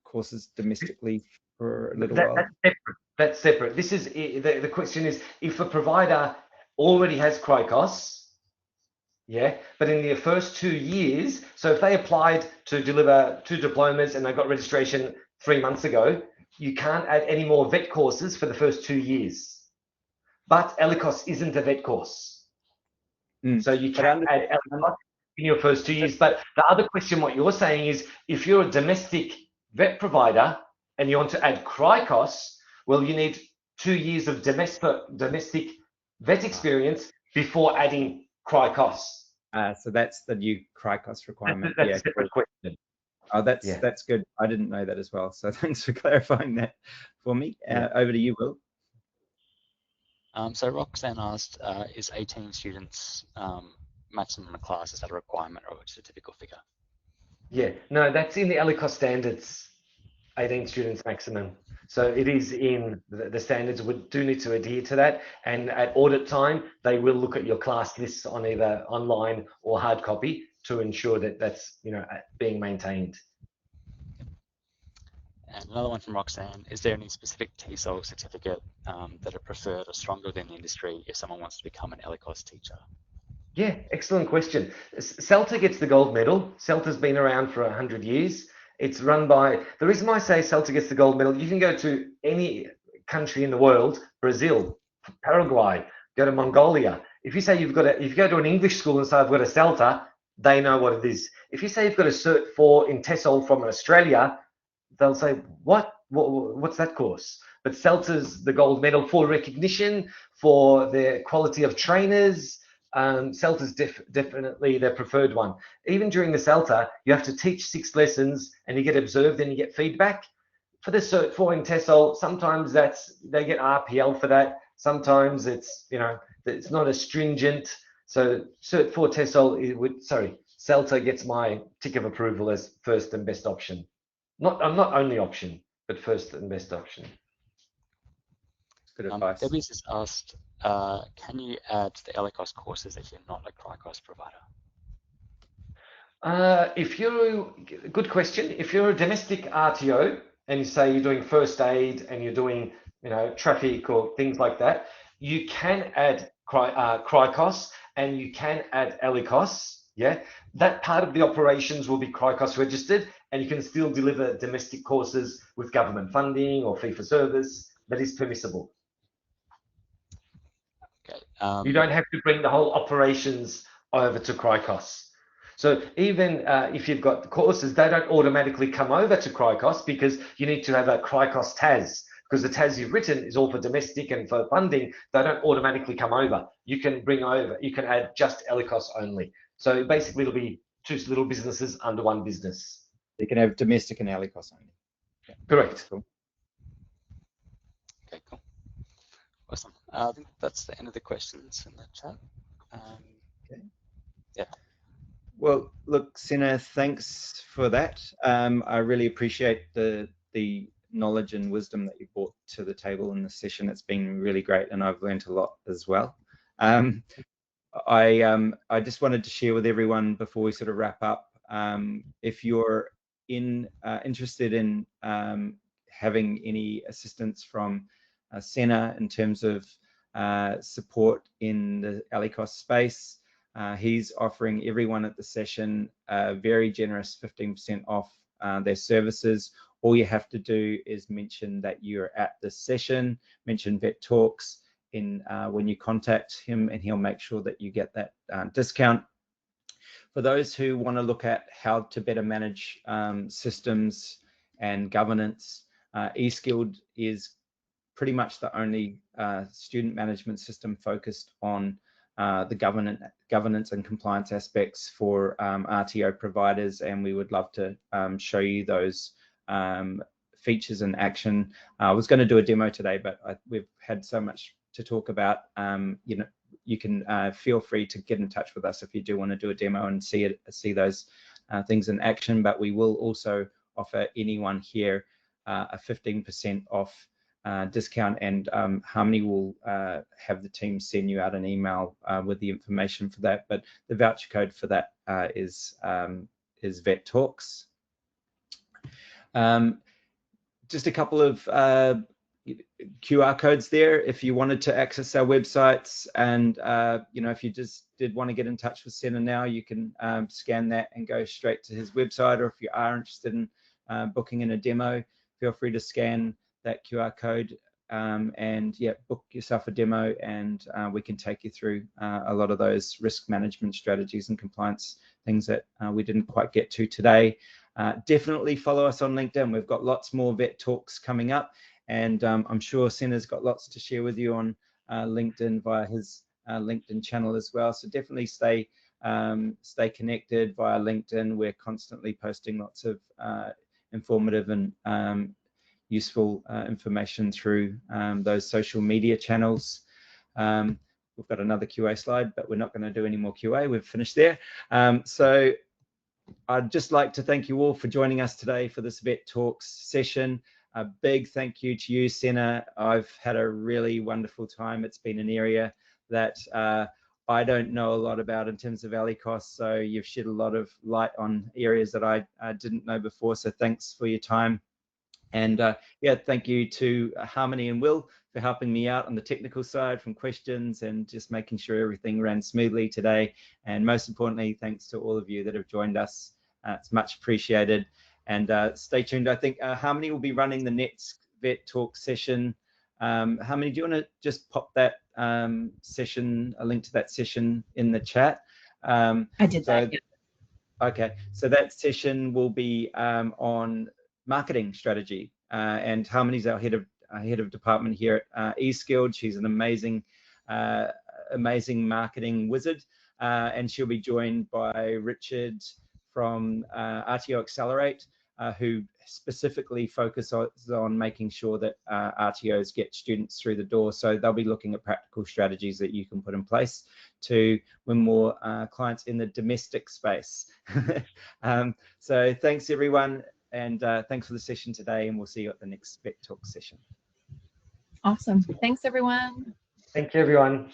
courses domestically for a little That's while? separate. That's separate. This is the question is if a provider already has CRICOS, yeah, but in their first 2 years, so if they applied to deliver 2 diplomas and they got registration 3 months ago, you can't add any more vet courses for the first 2 years. But ELICOS isn't a vet course. So you can't add ELICOS in your first 2 years. But the other question, what you're saying is, if you're a domestic vet provider and you want to add CRICOS, well, you need 2 years of domestic vet experience before adding CRICOS. So that's the new CRICOS requirement. That's a separate question. Oh, that's good. I didn't know that as well. So thanks for clarifying that for me. Over to you, Will. So Roxanne asked, is 18 students maximum class? Is that a requirement or just a typical figure? Yeah, no, that's in the ELICOS standards, 18 students maximum. So it is in the standards. We do need to adhere to that. And at audit time, they will look at your class lists on either online or hard copy to ensure that that's being maintained. And another one from Roxanne, is there any specific TESOL certificate that are preferred or stronger than the industry if someone wants to become an ELICOS teacher? Yeah, excellent question. CELTA gets the gold medal. CELTA's been around for 100 years. It's run by, the reason why I say CELTA gets the gold medal, you can go to any country in the world, Brazil, Paraguay, go to Mongolia. If you say if you go to an English school and say I've got a CELTA, they know what it is. If you say you've got a Cert 4 in TESOL from Australia, they'll say, what's that course? But CELTA's the gold medal for recognition, for their quality of trainers. CELTA's definitely their preferred one. Even during the CELTA, you have to teach 6 lessons and you get observed and you get feedback. For the Cert 4 in TESOL, sometimes they get RPL for that. Sometimes it's it's not as stringent. So Cert 4 TESOL CELTA gets my tick of approval as first and best option. Not only option, but first and best option. Good advice. Debbie's just asked, can you add the ELICOS courses if you're not a CRICOS provider? Good question. If you're a domestic RTO and you say you're doing first aid and you're doing traffic or things like that, you can add CRICOS and you can add ELICOS. Yeah, that part of the operations will be CRICOS registered, and you can still deliver domestic courses with government funding or fee for service. That is permissible. Okay. You don't have to bring the whole operations over to CRICOS. So even if you've got the courses, they don't automatically come over to CRICOS because you need to have a CRICOS TAS, because the TAS you've written is all for domestic and for funding. They don't automatically come over. You can add just ELICOS only. So basically it'll be 2 little businesses under 1 business. You can have domestic and ELICOS only. Yeah. Correct. Cool. Okay, cool. Awesome. I think that's the end of the questions in the chat. Okay. Yeah. Well, look, Sener, thanks for that. I really appreciate the knowledge and wisdom that you brought to the table in this session. It's been really great, and I've learned a lot as well. I just wanted to share with everyone before we sort of wrap up, if you're interested in having any assistance from Sener in terms of support in the ELICOS space, he's offering everyone at the session a very generous 15% off their services. All you have to do is mention that you're at this session, mention VETtalks when you contact him, and he'll make sure that you get that discount. For those who want to look at how to better manage systems and governance, eSkilled is pretty much the only student management system focused on the governance and compliance aspects for RTO providers, and we would love to show you those features in action. I was going to do a demo today, but we've had so much to talk about. You can feel free to get in touch with us if you do want to do a demo and see those things in action. But we will also offer anyone here a 15% off discount, and Harmony will have the team send you out an email with the information for that. But the voucher code for that is is VETtalks. Just a couple of QR codes there if you wanted to access our websites, and if you just did want to get in touch with Sener now, you can scan that and go straight to his website, or if you are interested in booking in a demo, feel free to scan that QR code and book yourself a demo, and we can take you through a lot of those risk management strategies and compliance things that we didn't quite get to today. Definitely follow us on LinkedIn. We've got lots more VETtalks coming up, and I'm sure Sener's got lots to share with you on LinkedIn via his LinkedIn channel as well. So definitely stay connected via LinkedIn. We're constantly posting lots of informative and useful information through those social media channels. We've got another QA slide, but we're not going to do any more QA. We've finished there. So I'd just like to thank you all for joining us today for this VETtalks session. A big thank you to you, Sener. I've had a really wonderful time. It's been an area that I don't know a lot about in terms of ELICOS, so you've shed a lot of light on areas that I didn't know before, so thanks for your time. And thank you to Harmony and Will for helping me out on the technical side from questions and just making sure everything ran smoothly today. And most importantly, thanks to all of you that have joined us. It's much appreciated. And stay tuned. I think Harmony will be running the next VETtalk session. Harmony, do you want to just pop that session, a link to that session in the chat? I did that. Yeah. Okay, so that session will be on marketing strategy, and Harmony's our head of department here at eSkilled. She's an amazing marketing wizard, and she'll be joined by Richard from RTO Accelerate, who specifically focuses on making sure that RTOs get students through the door. So they'll be looking at practical strategies that you can put in place to win more clients in the domestic space. So thanks everyone, and thanks for the session today, and we'll see you at the next VETtalk session. Awesome. Thanks everyone. Thank you everyone.